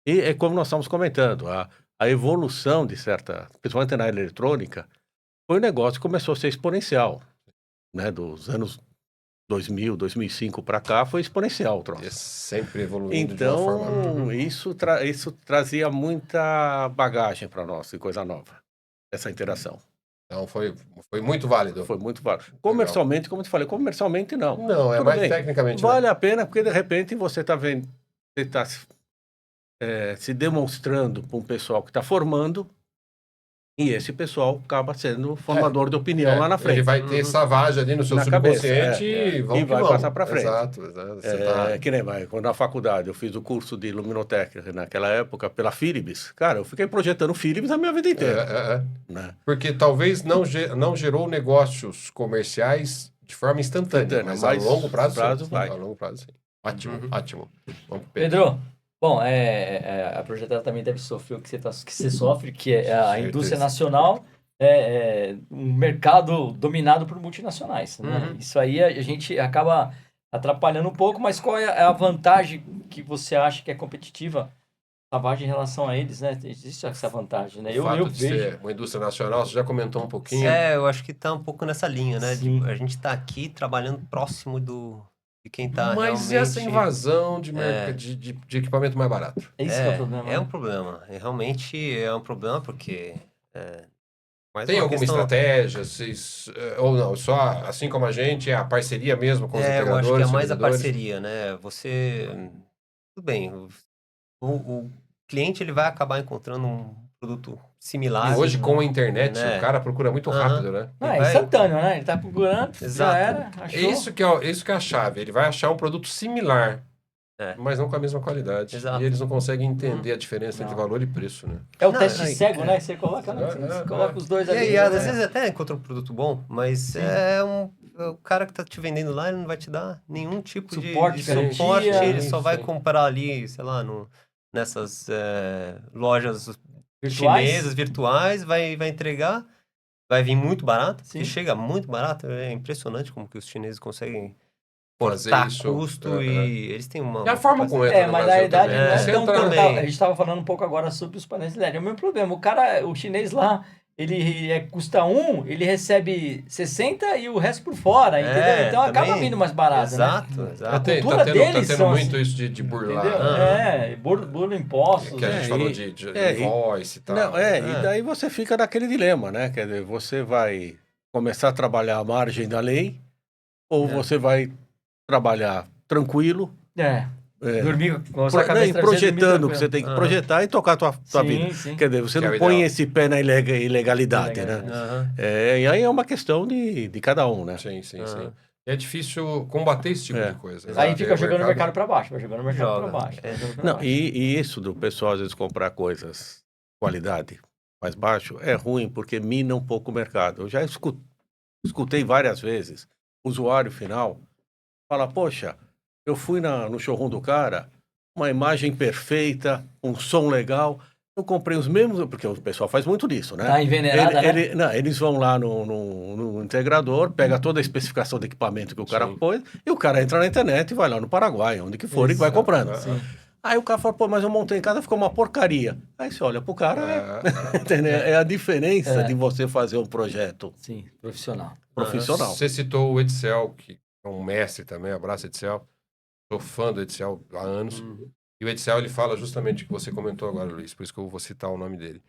E é como nós estamos comentando, a evolução de principalmente na eletrônica, foi um negócio que começou a ser exponencial, né, dos anos 2000, 2005 para cá, foi exponencial o troço. Sempre evoluindo de uma forma... Então, isso trazia muita bagagem para nós, e coisa nova, essa interação. Então foi muito válido. Foi muito válido. Comercialmente, como eu te falei, comercialmente não. Não, é Tudo mais bem. tecnicamente. Vale a pena, porque de repente você está vendo, você está se demonstrando para um pessoal que está formando, e esse pessoal acaba sendo formador de opinião lá na frente. Ele vai ter Savage ali no seu Na subconsciente cabeça, e vamos e vai passar para frente. Exato. Você tá... Que nem quando na faculdade eu fiz o curso de luminotécnica naquela época pela Philips, cara, eu fiquei projetando Philips a minha vida inteira. Né? Porque talvez não gerou negócios comerciais de forma instantânea, mas a longo prazo, vai. A longo prazo, sim. Ótimo, ótimo. Vamos, Pedro, bom, a projetada também deve sofrer o que você sofre, que é a indústria nacional, um mercado dominado por multinacionais. Né? Isso aí a gente acaba atrapalhando um pouco, mas qual é a vantagem que você acha que é competitiva a Savage em relação a eles, né? Existe essa vantagem, né? O fato eu de vejo... ser uma indústria nacional, você já comentou um pouquinho. Eu acho que tá um pouco nessa linha, né? Sim. A gente tá aqui trabalhando próximo de quem tá Mas realmente... essa invasão de equipamento mais barato? Esse que é o problema. É um problema. Realmente é um problema porque Mas Tem uma alguma questão- estratégia? Vocês, ou não? Só assim como a gente, é a parceria mesmo com os eu integradores? acho que é mais a servidores? parceria, né? Você... Tudo bem, o cliente ele vai acabar encontrando um produto E similar. hoje, com a internet, né? o cara procura muito Aham. rápido, né? Não, Ele é vai- instantâneo, né? Ele tá procurando, já Exato. era, achou. Isso que é a chave. Ele vai achar um produto similar, É. mas não com a mesma qualidade. Exato. E eles não conseguem entender a diferença entre Não. valor e preço, né? É o Não, teste aí- cego, né? Você coloca, né? Você coloca os dois ali. E né? às vezes até encontra um produto bom, mas o cara que tá te vendendo lá, ele não vai te dar nenhum tipo Suporte, de garantia. suporte. Ele só Sim, vai sim. comprar ali, sei lá, nessas lojas Virtuais? chinesas, virtuais, vai entregar, vai vir muito barato, Sim. porque chega muito barato. É impressionante como que os chineses conseguem Fazer cortar isso, custo e eles têm uma... E a forma como entra É, no mas na Brasil verdade também. não é Você tão entra- também. A gente estava falando um pouco agora sobre os painéis LED. É o mesmo problema. O chinês lá, ele custa 1, ele recebe 60 e o resto por fora, entendeu? Então acaba também. vindo mais barato, né? Exato, exato. cultura tá tendo deles tá tendo são muito assim, isso de burlar. Entendeu? né? Burla impostos. Que a né? gente falou de é, invoice e tal. Não, e daí você fica naquele dilema, né? Quer dizer, você vai começar a trabalhar à margem da lei ou você vai trabalhar tranquilo, Dormir com a cabeça né, projetando o que você tem que Aham. projetar e tocar a tua vida. Sim. Quer dizer, você Que é não o põe ideal. esse pé na ilegalidade, né? Aham. E aí é uma questão de cada um, né? Sim. Aham. E é difícil combater esse tipo de coisa. né? Aí Porque fica jogando o mercado para baixo, vai jogando o mercado Joga. para baixo. É. vai jogando pra Não, baixo. e isso do pessoal às vezes comprar coisas qualidade mais baixo é ruim porque mina um pouco o mercado. Eu já escutei várias vezes usuário final fala, poxa, eu fui no showroom do cara, uma imagem perfeita, um som legal, eu comprei os mesmos, porque o pessoal faz muito disso, né? Tá envenenada, né? Não, eles vão lá no integrador, pega toda a especificação do equipamento que o cara Sim. pôs, e o cara entra na internet e vai lá no Paraguai, onde que for, e vai comprando. Sim. Aí o cara fala, pô, mas eu montei em casa, ficou uma porcaria. Aí você olha pro cara, É, entendeu? É a diferença de você fazer um projeto Sim, profissional. profissional. Você citou o Edsel, que é um mestre também, abraço Edsel. Sou fã do Edsel há anos. E o Edsel, ele fala justamente o que você comentou agora, Luiz, por isso que eu vou citar o nome dele.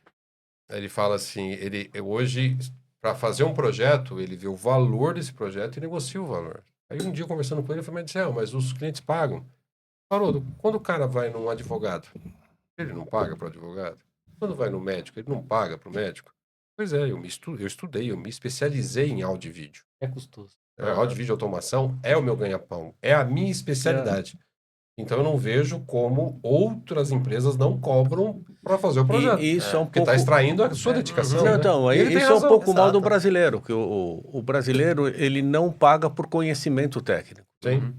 Ele fala assim, ele hoje, para fazer um projeto, ele vê o valor desse projeto e negocia o valor. Aí um dia, conversando com ele, eu falei, Edsel, mas os clientes pagam. Haroldo, quando o cara vai num advogado, ele não paga para o advogado? Quando vai no médico, ele não paga para o médico? Pois é, eu estudei, eu me especializei em áudio e vídeo. É custoso. Áudio e vídeo automação é o meu ganha-pão, é a minha especialidade. Então eu não vejo como outras empresas não cobram para fazer o projeto. E isso é um Porque pouco... está extraindo a sua dedicação. Não, né? então, E ele tem isso é um razão. pouco mal do exato. brasileiro, que o brasileiro, ele não paga por conhecimento técnico, Sim.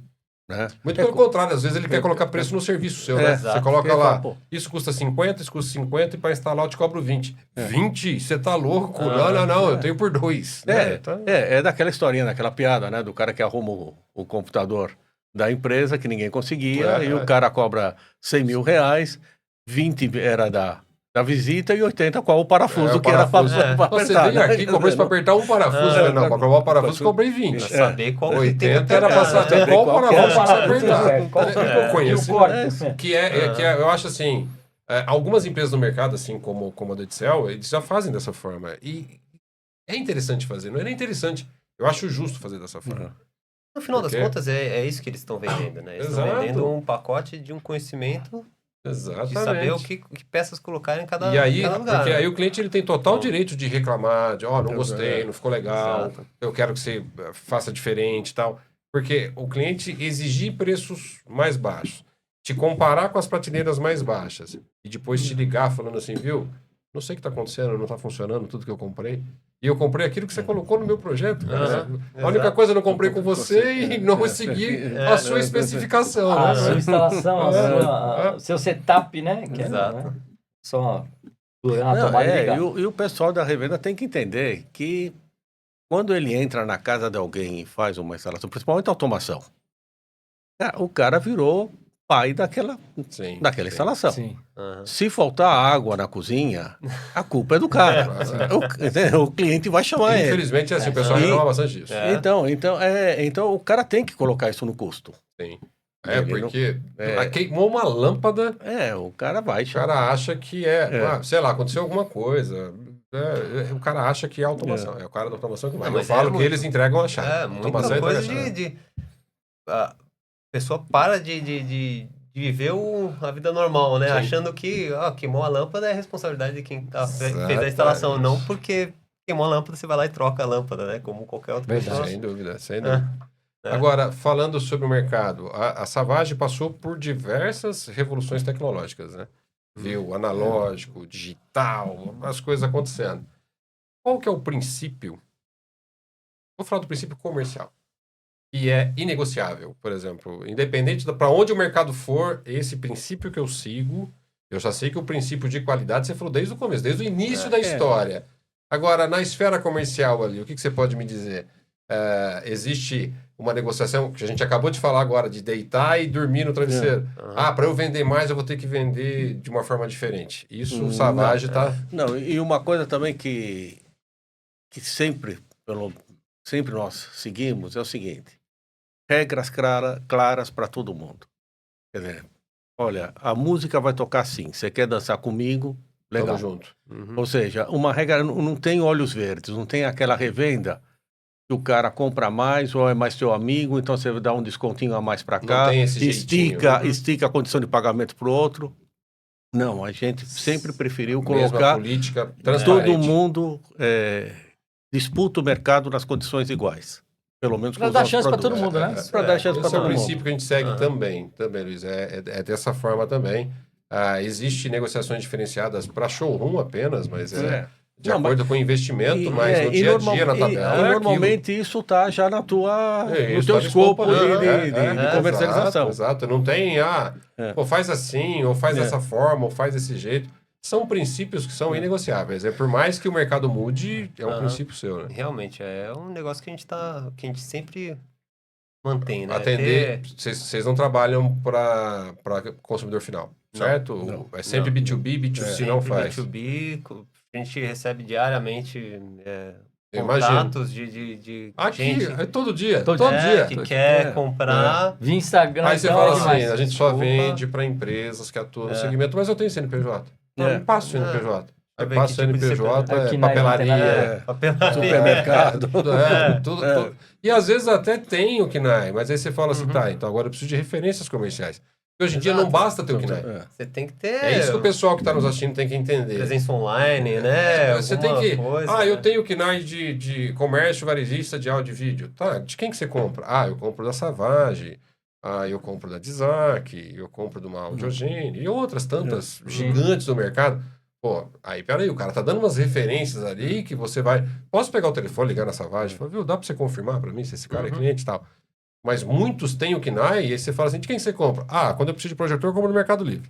né? Muito pelo contrário, às vezes ele quer colocar preço no serviço seu, né? Você exato. coloca Ele lá, fala, pô, isso custa 50, isso custa 50 e para instalar eu te cobro 20. 20? Você tá louco? Não, eu tenho por 2. É daquela historinha, daquela piada, né? Do cara que arruma o computador da empresa, que ninguém conseguia, e o cara cobra 100 mil reais, 20 era da visita e 80 qual o parafuso que era para apertar. Você veio aqui, comprou isso para apertar um parafuso. Não, para provar o parafuso, cobrei 20. Pra saber qual que tem que 80 era apertar, para saber né? qual parafuso Qual você parafuso apertar. qual Eu conheço. corte. Que eu acho assim, algumas empresas no mercado, assim como a do Edsel, eles já fazem dessa forma. E é interessante fazer, não é nem interessante. Eu acho justo fazer dessa forma. No final das Porque- contas, é isso que eles estão vendendo, né? Eles estão Exato. vendendo um pacote de um conhecimento Exatamente. de saber o que peças colocar em cada, E aí, cada lugar. porque né? aí o cliente ele tem total Então- direito de reclamar, de não gostei, não ficou legal, Exato. eu quero que você faça diferente e tal. Porque o cliente exigir preços mais baixos, te comparar com as prateleiras mais baixas e depois te ligar falando assim, viu? Não sei o que está acontecendo, não está funcionando tudo que eu comprei. E eu comprei aquilo que você colocou no meu projeto. Cara. A única coisa eu não comprei com você e não segui a sua especificação. A né? sua instalação, o seu setup, né? Que Exato. né? Só na Não, tomada e ligar. e o pessoal da revenda tem que entender que quando ele entra na casa de alguém e faz uma instalação, principalmente automação, o cara virou pai daquela Sim, sim. instalação. Sim. Aham. Se faltar água na cozinha, a culpa é do cara. O cliente vai chamar ele. Infelizmente, assim, o pessoal E- reclama bastante disso. É. Então o cara tem que colocar isso no custo. Sim. Ele Porque queimou uma lâmpada, O cara vai o chamar. cara acha que sei lá, aconteceu alguma coisa. o cara acha que é automação. É o cara da automação que vai. Não, Eu mas falo é que muito- eles entregam a chave. Automação muita entrega a coisa chave. a pessoa para de viver a vida normal, né? Sim. Achando que queimou a lâmpada é responsabilidade de quem fez a Exatamente. instalação. Não porque queimou a lâmpada, você vai lá e troca a lâmpada, né? Como qualquer outra pessoa. Sem dúvida, sem dúvida. É. Agora, falando sobre o mercado, a Savage passou por diversas revoluções tecnológicas, né? Viu analógico, digital, as coisas acontecendo. Qual que é o princípio? Vou falar do princípio comercial, que é inegociável, por exemplo. Independente para onde o mercado for, esse princípio que eu sigo, eu já sei que o princípio de qualidade você falou desde o começo, desde o início da história. Agora, na esfera comercial ali, o que você pode me dizer? Existe uma negociação que a gente acabou de falar agora, de deitar e dormir no travesseiro. Para eu vender mais, eu vou ter que vender de uma forma diferente. Isso o Savage tá... Não, e uma coisa também que sempre nós seguimos é o seguinte: regras claras para todo mundo. Quer dizer, olha, a música vai tocar assim, você quer dançar comigo? Legal. Tamo junto. Ou seja, uma regra, não tem olhos verdes, não tem aquela revenda que o cara compra mais ou é mais teu amigo, então você dá um descontinho a mais para cá, tem esse jeitinho. estica a condição de pagamento para o outro. Não, a gente sempre preferiu Mesma colocar política todo transparente. mundo disputa o mercado nas condições iguais. Pelo menos Pra com dar os nossos chance pra todo produtos. mundo, né? Para dar chance para Esse é o todo mundo. princípio que a gente segue também, Luiz. É dessa forma também. Existe negociações diferenciadas para showroom apenas, mas de acordo com o investimento, mas no dia a dia, na tabela. Normalmente isso está já no teu tá escopo disponível. de comercialização. Exato. Não tem, ou faz assim, ou faz dessa forma, ou faz desse jeito. São princípios que são inegociáveis. Por mais que o mercado mude, é um princípio seu, né? Realmente, é um negócio que a gente sempre mantém, né? Atender, vocês não trabalham para consumidor final, certo? Não. É sempre B2B, B2C não faz. B2B, a gente recebe diariamente Eu imagino. contatos de Aqui, gente é todo dia. Todo dia. que quer comprar. Via Instagram, Aí você então, fala é assim, demais. a gente só Desculpa. vende para empresas que atuam no segmento, mas eu tenho CNPJ. Não, eu passo CNPJ. Aí ver passo que tipo de CNPJ, Aqui na papelaria, Papelaria. Supermercado. tudo. E às vezes até tem o KNAI, mas aí você fala assim, tá, então agora eu preciso de referências comerciais. Porque hoje em dia não basta ter o KNAI. Você tem que ter É isso que o pessoal que está nos assistindo tem que entender. presença online, né? Você tem que... Coisa, eu tenho KNAI de comércio varejista de áudio e vídeo. Tá, de quem que você compra? Eu compro da Savage, eu compro da Dizac, eu compro de uma Audiogene e outras tantas gigantes do mercado. Pô, aí peraí, o cara tá dando umas referências ali que você vai... Posso pegar o telefone, ligar na Savage? Falar, viu, dá pra você confirmar pra mim se esse cara é cliente e tal. Mas muitos têm o KNAI e aí você fala assim, de quem você compra? Quando eu preciso de projetor, eu compro no Mercado Livre.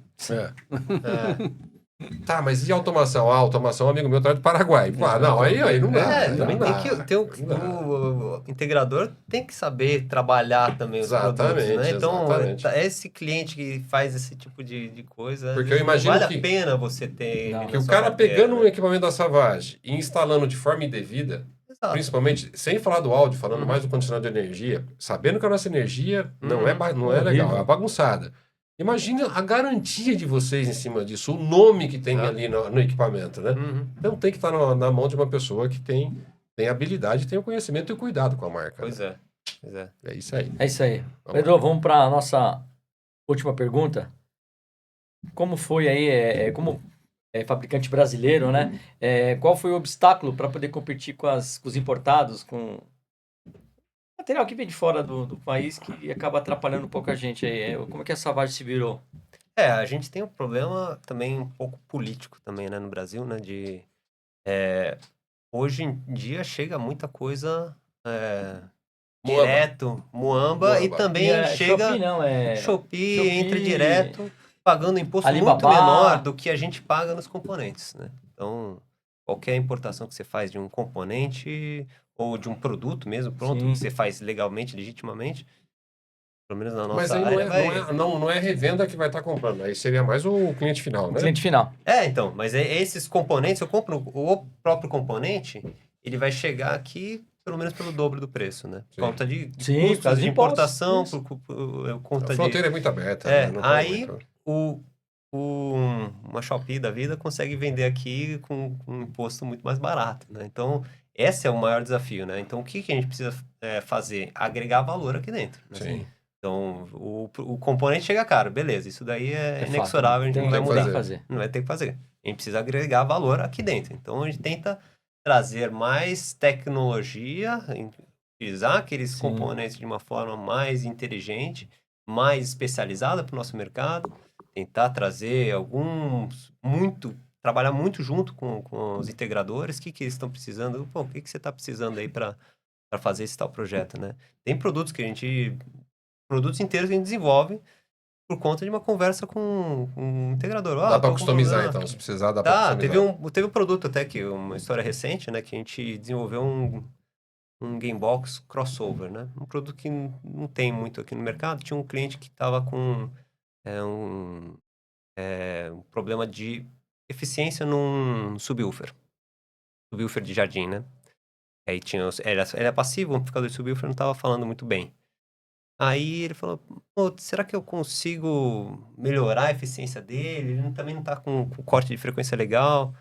Tá, mas e automação? A automação, um amigo meu, traz do Paraguai. Não, aí não dá. Também tem que o integrador tem que saber trabalhar também os produtos, né? Então, esse cliente que faz esse tipo de coisa, porque eu imagino vale que, a pena você ter... que o cara pegando um equipamento da Savage e instalando de forma indevida, principalmente, sem falar do áudio, falando mais do condicionador de energia, sabendo que a nossa energia não é legal, é bagunçada. Imagina a garantia de vocês em cima disso, o nome que tem ali no equipamento, né? Então tem que estar na mão de uma pessoa que tem habilidade, tem o conhecimento e o cuidado com a marca. Pois né? é. É isso aí. É isso aí. Pedro, vamos para a nossa última pergunta. Como foi aí, como fabricante brasileiro, né? Qual foi o obstáculo para poder competir com os importados, com material que vem de fora do país que acaba atrapalhando um pouco a gente aí? Como é que a Savage se virou? A gente tem um problema também um pouco político também, né, no Brasil, né, hoje em dia chega muita coisa direto, Muamba, e também chega Shopee, entra direto, pagando imposto muito menor do que a gente paga nos componentes, né? Então, qualquer importação que você faz de um componente ou de um produto mesmo, pronto, que você faz legalmente, legitimamente, pelo menos na nossa área... Mas aí não é revenda que vai estar comprando, aí seria mais o cliente final, né? O cliente final. Então, mas esses componentes, eu compro o próprio componente, ele vai chegar aqui pelo menos pelo dobro do preço, né? Por conta de custos de importação, por conta a fronteira é muito aberta. Aí, uma Shopee da vida consegue vender aqui com um imposto muito mais barato, né? Então, esse é o maior desafio, né? Então, o que a gente precisa fazer? Agregar valor aqui dentro, né? Sim. Então, o componente chega caro, beleza. Isso daí é fato, inexorável, a gente não vai que mudar. fazer. Não vai ter que fazer. A gente precisa agregar valor aqui dentro. Então, a gente tenta trazer mais tecnologia, utilizar aqueles Sim. componentes de uma forma mais inteligente, mais especializada para o nosso mercado, tentar trazer trabalhar muito junto com os integradores, o que eles estão precisando, pô, o que você está precisando aí para fazer esse tal projeto, né? Tem produtos inteiros que a gente desenvolve por conta de uma conversa com um integrador. Dá para customizar, então, se precisar, dá para customizar. Teve um produto até que, uma história recente, né, que a gente desenvolveu um Gamebox crossover, né? Um produto que não tem muito aqui no mercado. Tinha um cliente que estava com um problema de eficiência num subwoofer de jardim, né? Aí era passivo, o amplificador de subwoofer não estava falando muito bem. Aí ele falou, pô, será que eu consigo melhorar a eficiência dele? Ele também não está com corte de frequência legal.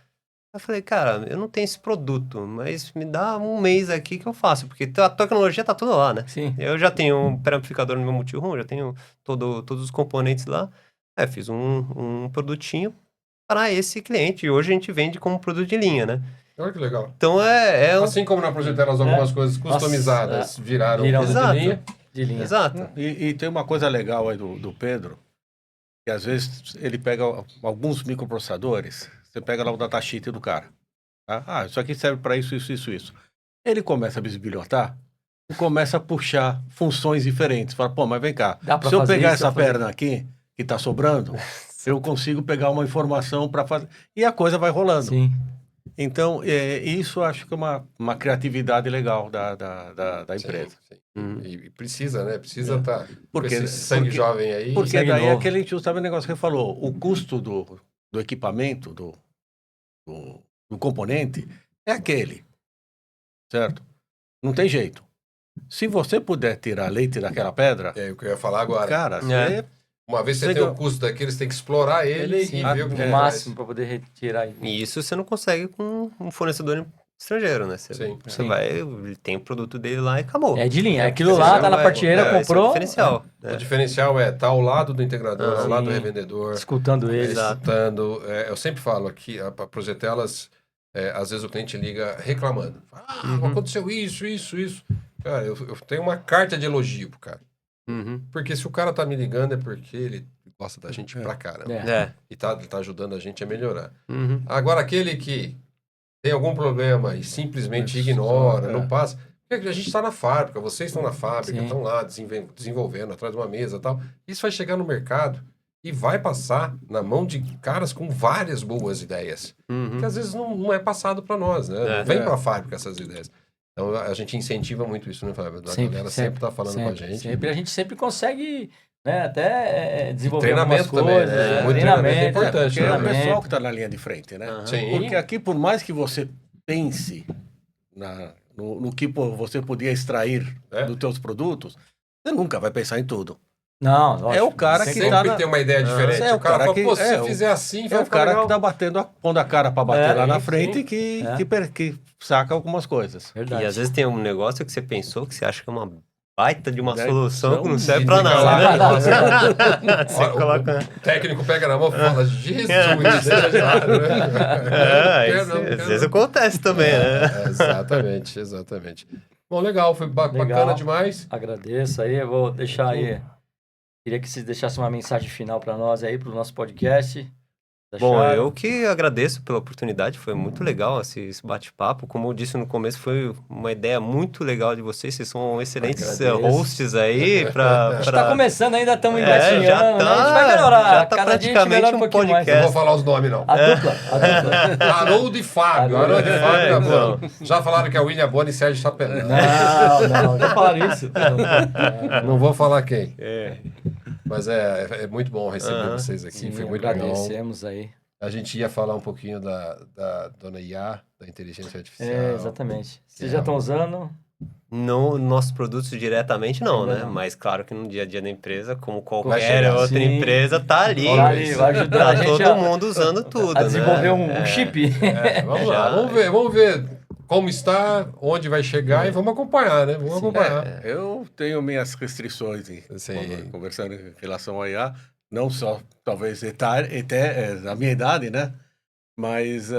Eu falei, cara, eu não tenho esse produto, mas me dá um mês aqui que eu faço, porque a tecnologia tá toda lá, né? Sim. Eu já tenho um pré-amplificador no meu multi-room, já tenho todos os componentes lá. Fiz um produtinho para esse cliente, e hoje a gente vende como produto de linha, né? Olha que legal. Então Assim como na Projetelas algumas coisas customizadas viram Exato. de linha. De linha. Exato. E tem uma coisa legal aí do Pedro, que às vezes ele pega alguns microprocessadores, você pega lá o datasheet do cara. Tá? Isso aqui serve para isso. Ele começa a bisbilhotar e começa a puxar funções diferentes. Fala, pô, mas vem cá, se eu pegar essa perna aqui, que está sobrando, eu consigo pegar uma informação para fazer. E a coisa vai rolando. Sim. Então, isso eu acho que é uma criatividade legal da empresa. Sim. E precisa, né? Precisa estar com esse sangue porque, jovem aí. Porque sangue daí novo. aquele justamente negócio que você falou, o custo do equipamento, do componente, é aquele, certo? Não tem jeito. Se você puder tirar leite daquela pedra... É o que eu ia falar agora. Cara, uma vez você tem o custo daqueles, tem que explorar ele e ver o que o máximo para poder retirar. E isso você não consegue com um fornecedor estrangeiro, né? Você vai, ele tem o produto dele lá e acabou. É de linha. Aquilo lá, tá na prateleira, comprou. É o diferencial. O diferencial tá ao lado do integrador, ao lado do revendedor. Escutando ele. Escutando. Eu sempre falo aqui, para Projetelas, às vezes o cliente liga reclamando. Aconteceu isso. Cara, eu tenho uma carta de elogio pro cara. Porque se o cara tá me ligando é porque ele gosta da gente pra caramba. E ele tá ajudando a gente a melhorar. Agora, aquele que tem algum problema e simplesmente ignora, não passa... Porque a gente está na fábrica, vocês estão na fábrica, estão lá desenvolvendo atrás de uma mesa e tal. Isso vai chegar no mercado e vai passar na mão de caras com várias boas ideias. Que às vezes não é passado para nós, né? Não vem para a fábrica essas ideias. Então a gente incentiva muito isso, né, Fábio? A galera sempre tá falando com a gente. A gente sempre consegue, né, até desenvolver treinamento algumas coisas. Também, muito treinamento é Porque importante. é o pessoal que está na linha de frente, né? Porque aqui, por mais que você pense no que você podia extrair dos teus produtos, você nunca vai pensar em tudo. Não, lógico. É o cara que sempre tem uma ideia diferente. É o cara fala, que, pô, se você fizer assim, vai o cara legal. que tá pondo a cara para bater lá na frente e que saca algumas coisas. Verdade. E às vezes tem um negócio que você pensou que você acha que é uma baita de uma solução que não serve pra nada. O técnico pega na mão e fala, Jesus, às vezes acontece também, né? Exatamente. Bom, legal, foi bacana demais. Agradeço aí, eu vou deixar aí. Queria que vocês deixassem uma mensagem final para nós aí, para o nosso podcast. Bom, eu que agradeço pela oportunidade, foi muito legal esse bate-papo. Como eu disse no começo, foi uma ideia muito legal de vocês são excelentes hosts aí. A gente tá começando ainda, estamos engatinhando, já tá, né? A gente vai melhorar, já tá cada praticamente dia a gente melhora um pouquinho mais. Não vou falar os nomes, não. A dupla. Haroldo e Fábio. Haroldo e Fábio é bom. Já falaram que é William Bonner e Sérgio Chapelão. Não, já falaram isso. Não vou falar quem. Mas é muito bom receber vocês aqui, foi muito legal. Agradecemos aí. A gente ia falar um pouquinho da dona IA, da inteligência artificial. Exatamente. Vocês já estão usando? No nossos produtos diretamente não, Ainda né? não. Mas claro que no dia a dia da empresa, como Vai qualquer chegar. outra Sim. empresa, tá ali. Tá ali, vai ajudar Tá a gente todo mundo usando tudo, a desenvolver né? um chip. Vamos lá, vamos ver como está, onde vai chegar e vamos acompanhar, né? Vamos acompanhar. Eu tenho minhas restrições Sim. conversando em relação a IA, não só talvez a minha idade, né? Mas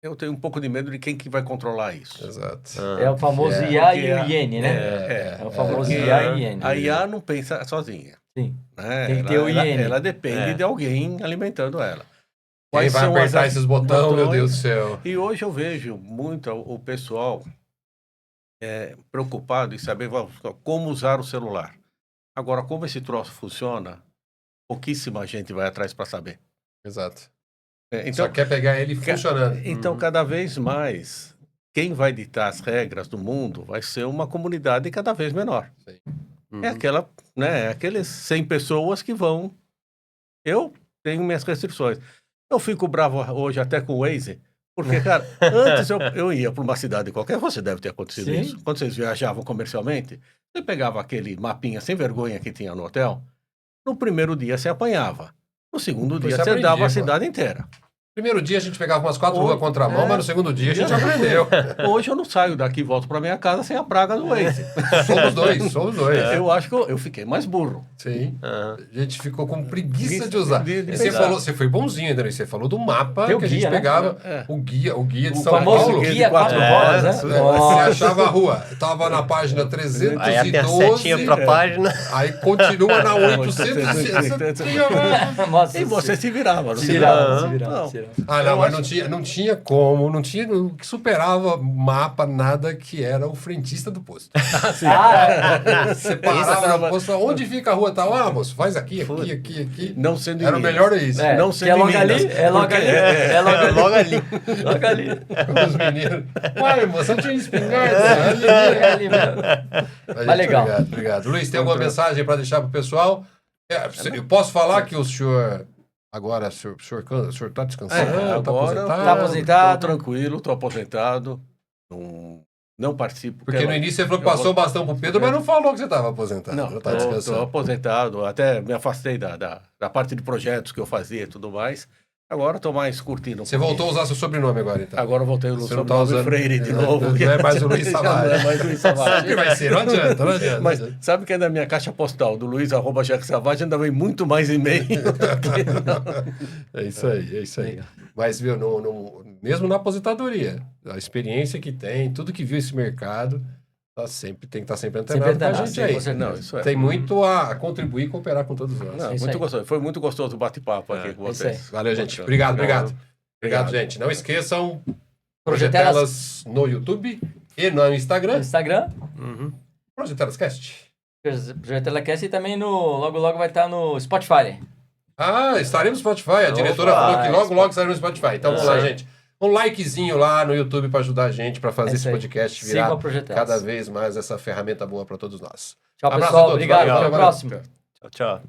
eu tenho um pouco de medo de quem que vai controlar isso. Exato. É o famoso É, IA e porque o iene, né? É o famoso porque IA e iene. A IA não pensa sozinha. Sim. Né? Tem que ter o iene. Ela depende É. de alguém alimentando ela. Quem Quais vai são apertar as esses botões, meu botões? Deus do céu? E hoje eu vejo muito o pessoal preocupado em saber como usar o celular. Agora, como esse troço funciona, pouquíssima gente vai atrás para saber. Exato. Então, Só quer pegar ele funcionando. então, cada vez mais, quem vai ditar as regras do mundo vai ser uma comunidade cada vez menor. É aquela, né? Aqueles 100 pessoas que vão. Eu tenho minhas restrições. Eu fico bravo hoje até com o Waze, porque, cara, antes eu ia para uma cidade qualquer, você deve ter acontecido Sim. isso. Quando vocês viajavam comercialmente, você pegava aquele mapinha sem vergonha que tinha no hotel, no primeiro dia você apanhava. No segundo Depois dia você você dava aprendia, a pô. cidade inteira. Primeiro dia a gente pegava umas 4 Hoje- ruas contra a mão, mas no segundo dia a gente aprendeu. Hoje eu não saio daqui e volto para minha casa sem a praga do Waze. Somos dois. Eu acho que eu fiquei mais burro. Sim. Aham. A gente ficou com preguiça de usar. de Você pensar. falou, você foi bonzinho, André. Você falou do mapa Tem o que a gente guia, né? pegava. É. O guia de O São famoso Paulo. guia guia de quatro 4 rodas, né? rodas. Você Nossa. achava a rua, tava na página 312, Aí tem a setinha pra página. aí continua na É, 800. Nossa, E você se virava. não se se virava, se Não. virava, se virava. Ah, não, Eu mas acho- não tinha como, não tinha o que superava mapa, nada que era o frentista do posto. Você parava no posto, onde fica a rua tal? Ah, moço, faz aqui. Não sendo em Era o Minas. melhor isso. É, Não que sendo é em logo Minas, ali, é logo porque- ali, é logo ali. Logo ali. Logo ali. Os meninos. Uai, moço, não tinha espingarda. É ali mesmo. Mas legal. Obrigado. Luiz, tem alguma mensagem para deixar para o pessoal? Eu posso falar que o senhor... Agora, o senhor está descansando? Está agora aposentado? Tá aposentado. Tô tranquilo, tô aposentado. Não participo. Porque no início você falou que passou o bastão pro Pedro, mas não falou que você estava aposentado. Não, Tá tô descansando. aposentado. Até me afastei da parte de projetos que eu fazia e tudo mais. Agora tô mais curtindo. um Você pouquinho. voltou a usar seu sobrenome agora, então. Agora eu voltei no Você não tá sobrenome usando- Freire de não, novo. não é mais o Luiz Já Savage. Não é mais o Luiz Savage. Sempre vai ser, não adianta. Mas sabe que é da minha caixa postal, do luiz@jacksavage, ainda vem muito mais e-mail. É isso aí. Mas, viu, mesmo na aposentadoria, a experiência que tem, tudo que viu esse mercado, tem que estar sempre antenado Sempre com a antenado, gente sim, aí. com certeza. Não, isso é. Tem muito a contribuir e cooperar com todos nós. Não, isso muito aí. gostoso. Foi muito gostoso o bate-papo aqui com é isso vocês. Valeu, gente. Bacana. Obrigado. Obrigado, Obrigado, gente. Não esqueçam, Projetelas Projetelas no YouTube e no Instagram. Instagram, Projetelas Cast. Projetelacast e também logo vai estar no Spotify. Ah, estaremos no Spotify. A diretora falou que logo estaremos no Spotify. Então vamos lá, gente. Um likezinho lá no YouTube para ajudar a gente, para fazer É isso esse aí. podcast Sigam virar a Projetelas. cada vez mais essa ferramenta boa para todos nós. Tchau, Abraço a pessoal. todos. Obrigado. Valeu, Até o valeu. próximo. Tchau, tchau.